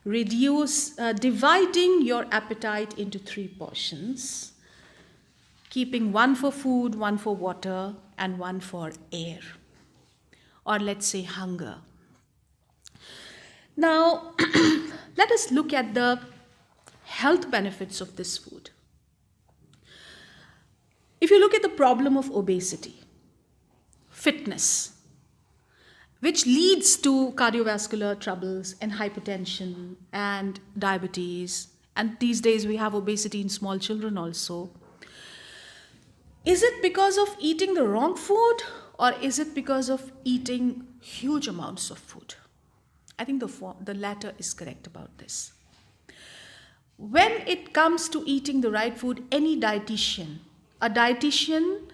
dividing your appetite into 3 portions, keeping 1 for food, 1 for water, and 1 for air, or let's say hunger. Now, let us look at the health benefits of this food. If you look at the problem of obesity, fitness, which leads to cardiovascular troubles and hypertension and diabetes, and these days we have obesity in small children also. Is it because of eating the wrong food, or is it because of eating huge amounts of food? I think the latter is correct about this. When it comes to eating the right food, any dietitian, a dietitian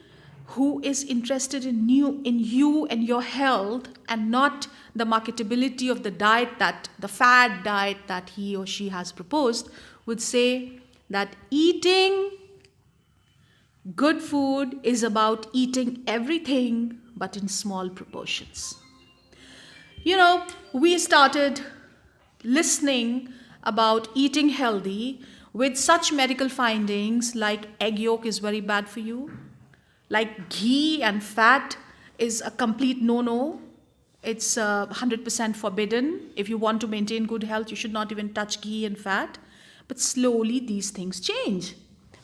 who is interested in you and your health and not the marketability of the diet, the fad diet that he or she has proposed, would say that eating good food is about eating everything but in small proportions. We started listening about eating healthy with such medical findings like egg yolk is very bad for you, like ghee and fat is a complete no-no. It's 100% forbidden. If you want to maintain good health, you should not even touch ghee and fat. But slowly these things change.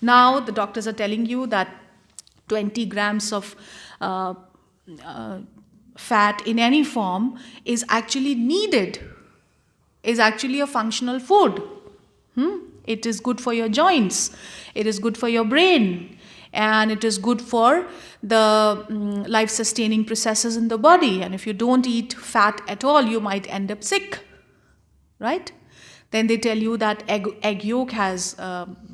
Now the doctors are telling you that 20 grams of fat in any form is actually needed, is actually a functional food. It is good for your joints, it is good for your brain, and it is good for the life-sustaining processes in the body. And if you don't eat fat at all, you might end up sick, right? Then they tell you that egg yolk has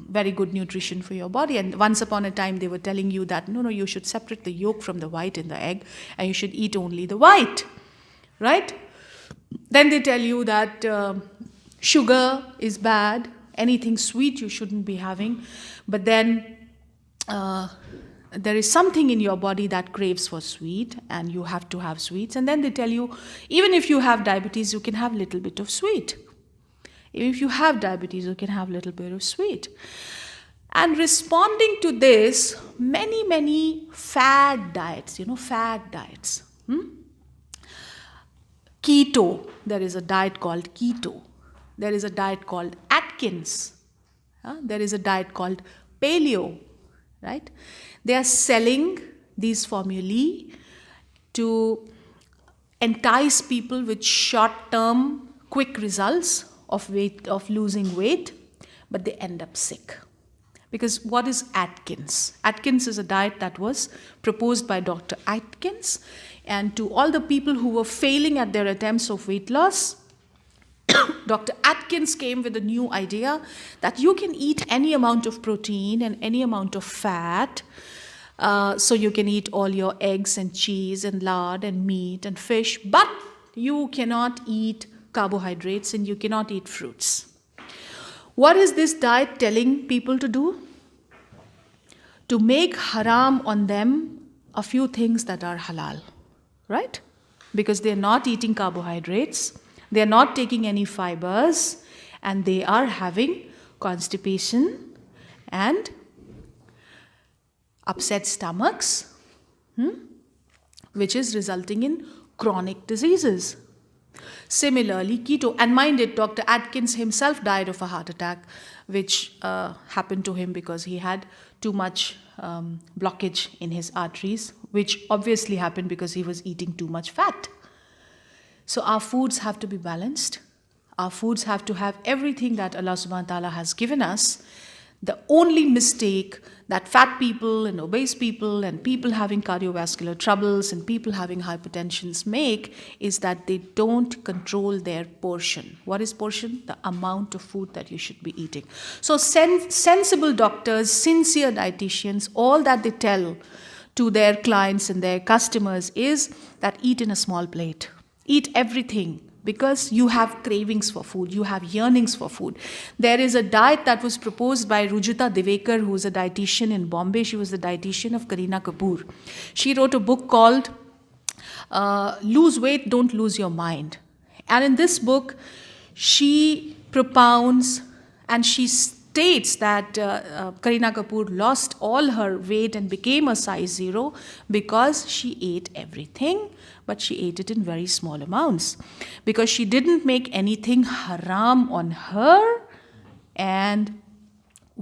very good nutrition for your body. And once upon a time, they were telling you that, no, you should separate the yolk from the white in the egg, and you should eat only the white, right? Then they tell you that sugar is bad, anything sweet you shouldn't be having. But then there is something in your body that craves for sweet, and you have to have sweets. And then they tell you, even if you have diabetes, you can have a little bit of sweet. If you have diabetes, you can have a little bit of sweet. And responding to this, many fad diets, fad diets. Keto, there is a diet called keto. There is a diet called Atkins. There is a diet called paleo, right? They are selling these formulae to entice people with short-term, quick results of losing weight, but they end up sick. Because what is Atkins? Atkins is a diet that was proposed by Dr. Atkins, and to all the people who were failing at their attempts of weight loss, Dr. Atkins came with a new idea that you can eat any amount of protein and any amount of fat. So you can eat all your eggs and cheese and lard and meat and fish, but you cannot eat carbohydrates and you cannot eat fruits. What is this diet telling people to do? To make haram on them a few things that are halal, right? Because they're not eating carbohydrates, they're not taking any fibers, and they are having constipation and upset stomachs, which is resulting in chronic diseases. Similarly, keto, and mind it, Dr. Atkins himself died of a heart attack, which happened to him because he had too much blockage in his arteries, which obviously happened because he was eating too much fat. So our foods have to be balanced. Our foods have to have everything that Allah subhanahu wa ta'ala has given us. The only mistake that fat people and obese people and people having cardiovascular troubles and people having hypertensions make is that they don't control their portion. What is portion? The amount of food that you should be eating. So sensible doctors, sincere dietitians, all that they tell to their clients and their customers is that eat in a small plate. Eat everything. Because you have cravings for food, you have yearnings for food. There is a diet that was proposed by Rujita Divekar, who is a dietitian in Bombay. She was the dietitian of Kareena Kapoor. She wrote a book called Lose Weight, Don't Lose Your Mind. And in this book, she propounds and she states that Kareena Kapoor lost all her weight and became a size 0 because she ate everything, but she ate it in very small amounts. Because she didn't make anything haram on her, and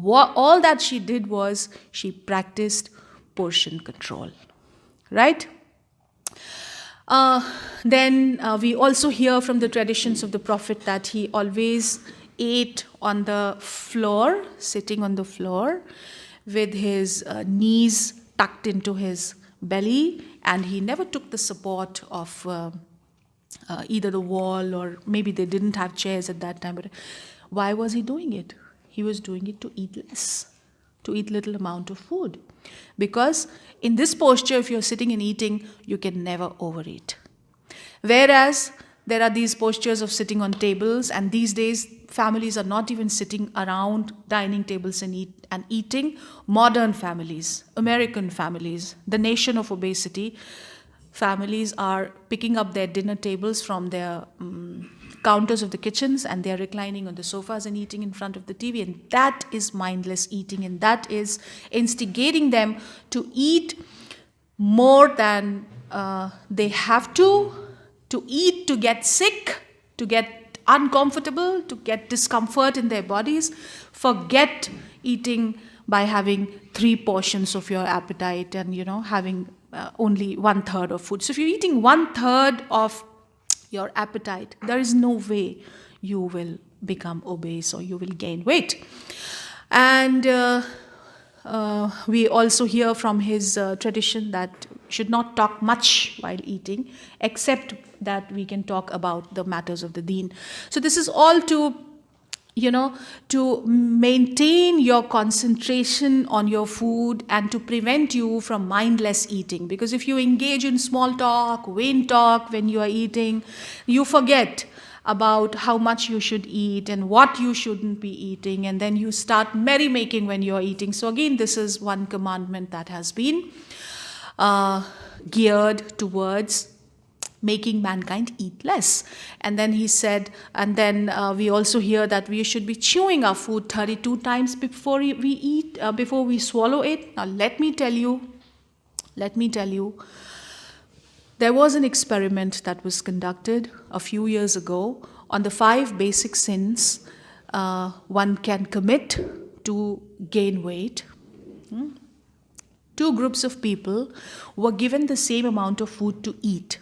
all that she did was she practiced portion control. Right? Then we also hear from the traditions of the Prophet that he always ate on the floor, sitting on the floor with his knees tucked into his belly, and he never took the support of either the wall, or maybe they didn't have chairs at that time. But why was he doing it? He was doing it to eat less, to eat little amount of food. Because in this posture, if you're sitting and eating, you can never overeat. Whereas there are these postures of sitting on tables, and these days families are not even sitting around dining tables and eating. Modern families, American families, the nation of obesity, families are picking up their dinner tables from their counters of the kitchens, and they are reclining on the sofas and eating in front of the TV. And that is mindless eating, and that is instigating them to eat more than they have to eat to get sick, to get uncomfortable, to get discomfort in their bodies. Forget eating by having 3 portions of your appetite and, having only 1/3 of food. So if you're eating 1/3 of your appetite, there is no way you will become obese or you will gain weight. And we also hear from his tradition that should not talk much while eating, except that we can talk about the matters of the deen. So this is all to maintain your concentration on your food and to prevent you from mindless eating. Because if you engage in small talk, vain talk when you are eating, you forget about how much you should eat and what you shouldn't be eating, and then you start merrymaking when you're eating. So again, this is one commandment that has been geared towards making mankind eat less. And then he said, and then we also hear that we should be chewing our food 32 times before we eat, before we swallow it. Now let me tell you, there was an experiment that was conducted a few years ago on the 5 basic sins one can commit to gain weight. 2 groups of people were given the same amount of food to eat.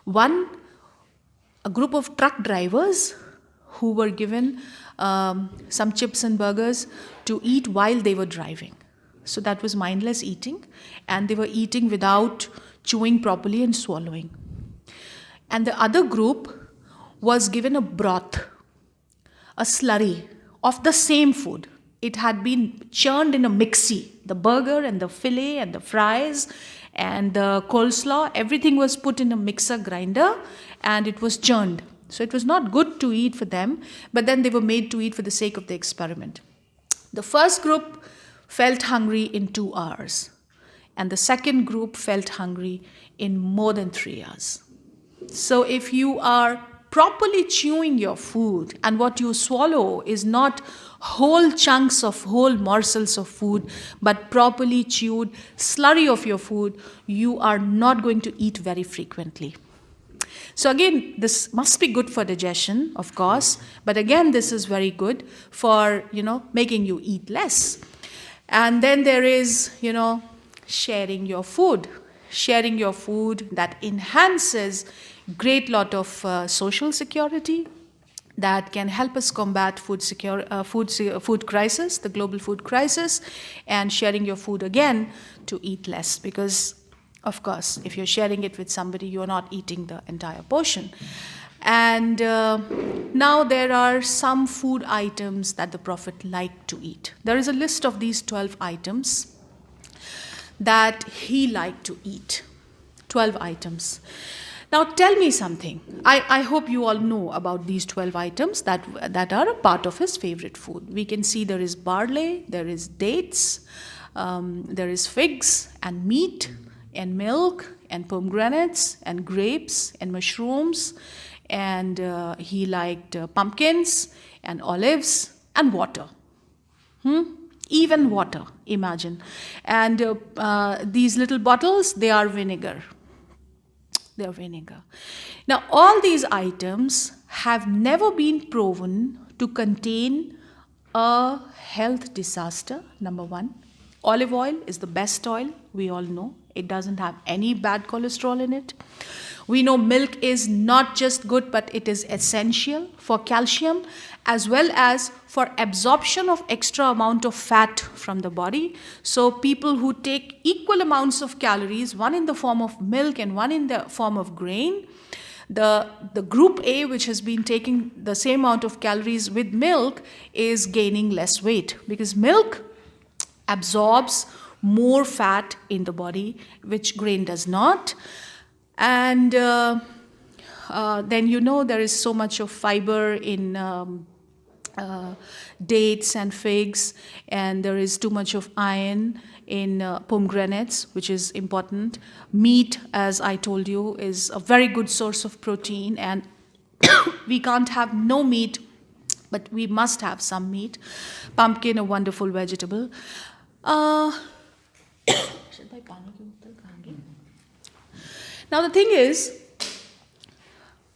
One, a group of truck drivers who were given some chips and burgers to eat while they were driving. So that was mindless eating, and they were eating without chewing properly and swallowing. And the other group was given a broth, a slurry of the same food. It had been churned in a mixie. The burger and the fillet and the fries and the coleslaw, everything was put in a mixer grinder and it was churned. So it was not good to eat for them, but then they were made to eat for the sake of the experiment. The first group felt hungry in 2 hours, and the second group felt hungry in more than 3 hours. So if you are properly chewing your food and what you swallow is not whole chunks of whole morsels of food, but properly chewed slurry of your food, you are not going to eat very frequently. So again, this must be good for digestion, of course, but again, this is very good for, making you eat less. And then there is, sharing your food. Sharing your food that enhances great lot of social security, that can help us combat food crisis, the global food crisis, and sharing your food again to eat less, because of course if you're sharing it with somebody, you're not eating the entire portion. And now there are some food items that the Prophet liked to eat. There is a list of these 12 items that he liked to eat. 12 items. Now tell me something. I hope you all know about these 12 items that are a part of his favorite food. We can see there is barley, there is dates, there is figs and meat and milk and pomegranates and grapes and mushrooms, and he liked pumpkins and olives and water. Even water, imagine. And these little bottles, they are vinegar. They are vinegar. Now, all these items have never been proven to contain a health disaster, number one. Olive oil is the best oil, we all know. It doesn't have any bad cholesterol in it. We know milk is not just good, but it is essential for calcium as well as for absorption of extra amount of fat from the body. So people who take equal amounts of calories, one in the form of milk and one in the form of grain, the group A, which has been taking the same amount of calories with milk, is gaining less weight, because milk absorbs more fat in the body, which grain does not. And then there is so much of fiber in dates and figs, and there is too much of iron in pomegranates, which is important. Meat, as I told you, is a very good source of protein, and we can't have no meat, but we must have some meat. Pumpkin, a wonderful vegetable. Now the thing is,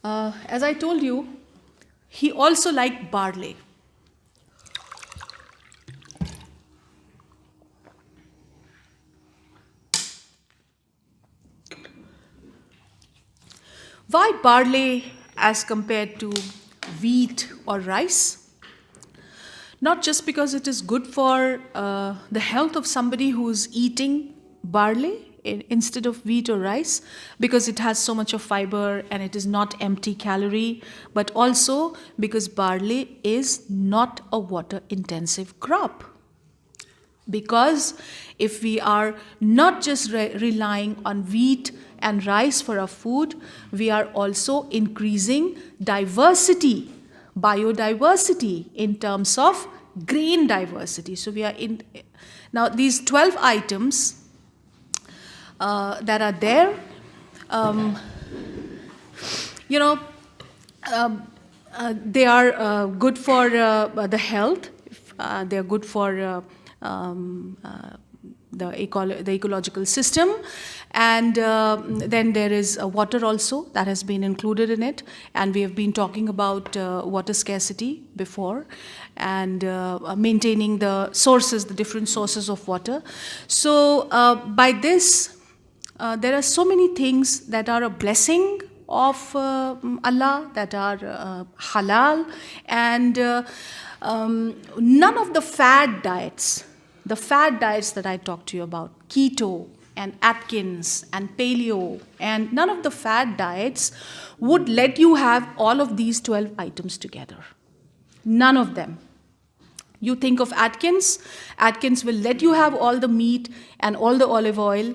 as I told you, he also liked barley. Why barley as compared to wheat or rice? Not just because it is good for the health of somebody who is eating barley instead of wheat or rice, because it has so much of fiber and it is not empty calorie, but also because barley is not a water intensive crop. Because if we are not just relying on wheat and rice for our food, we are also increasing diversity, biodiversity in terms of grain diversity. So we are in now these 12 items that are there. You know, they are good for the health. They are good for the ecological system, and then there is water also that has been included in it, and we have been talking about water scarcity before, and maintaining the sources, the different sources of water. So by this, there are so many things that are a blessing of Allah, that are halal, and none of the fad diets, that I talked to you about, keto and Atkins and paleo, and none of the fad diets would let you have all of these 12 items together. None of them. You think of Atkins will let you have all the meat and all the olive oil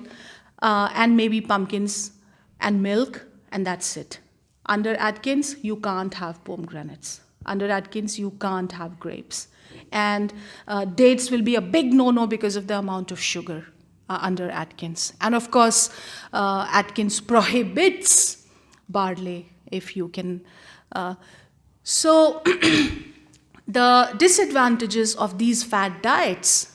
and maybe pumpkins and milk, and that's it. Under Atkins, you can't have pomegranates. Under Atkins, you can't have grapes. And dates will be a big no-no because of the amount of sugar under Atkins. And of course, Atkins prohibits barley, if you can. So the disadvantages of these fad diets,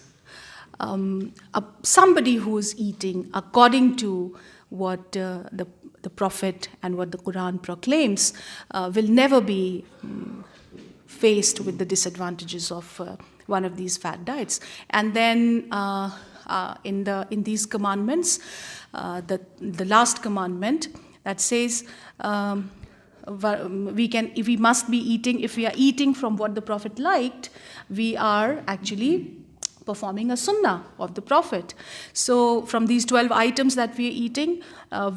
somebody who is eating according to what the Prophet and what the Quran proclaims will never be faced with the disadvantages of one of these fad diets. And then in these commandments, the last commandment that says we must be eating, if we are eating from what the Prophet liked, we are actually performing a sunnah of the Prophet. So from these 12 items that we are eating,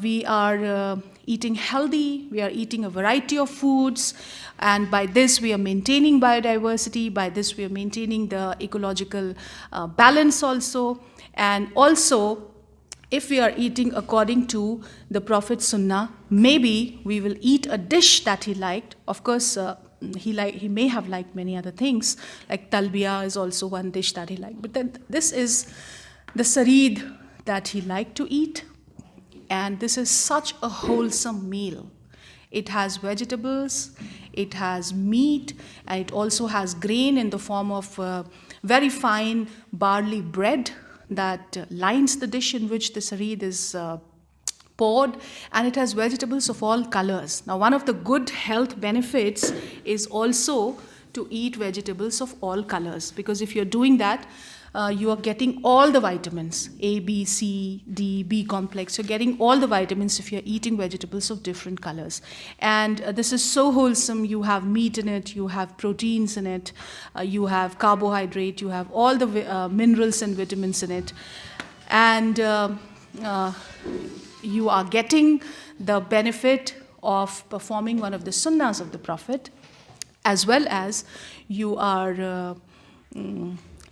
we are eating healthy, we are eating a variety of foods, and by this we are maintaining biodiversity, by this we are maintaining the ecological balance also. And also, if we are eating according to the Prophet's sunnah, maybe we will eat a dish that he liked. Of course, he may have liked many other things, like talbiya is also one dish that he liked. But then this is the sarid that he liked to eat, and this is such a wholesome meal. It has vegetables, it has meat, and it also has grain in the form of very fine barley bread that lines the dish in which the sarid is poured, and it has vegetables of all colors. Now, one of the good health benefits is also to eat vegetables of all colors, because if you're doing that, you are getting all the vitamins, A, B, C, D, B complex. You're getting all the vitamins if you're eating vegetables of different colors. And this is so wholesome. You have meat in it, you have proteins in it, you have carbohydrate, you have all the minerals and vitamins in it. And you are getting the benefit of performing one of the sunnahs of the Prophet, as well as you are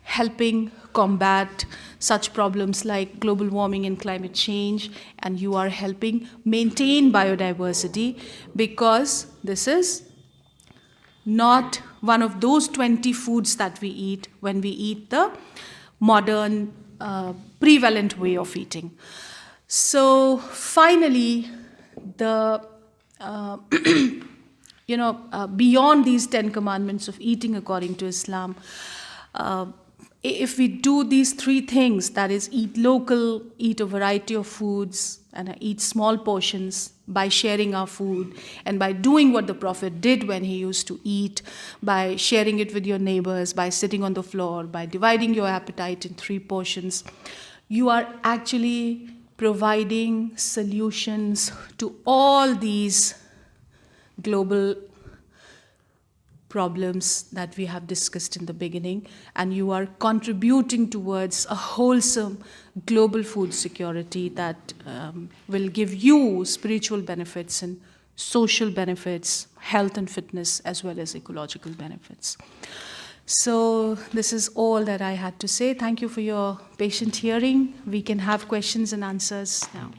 helping combat such problems like global warming and climate change, and you are helping maintain biodiversity, because this is not one of those 20 foods that we eat when we eat the modern prevalent way of eating. So finally, beyond these 10 commandments of eating according to Islam, if we do these 3 things, that is, eat local, eat a variety of foods, and eat small portions, by sharing our food, and by doing what the Prophet did when he used to eat, by sharing it with your neighbors, by sitting on the floor, by dividing your appetite in 3 portions, you are actually providing solutions to all these global problems that we have discussed in the beginning, and you are contributing towards a wholesome global food security that will give you spiritual benefits and social benefits, health and fitness, as well as ecological benefits. So this is all that I had to say. Thank you for your patient hearing. We can have questions and answers now.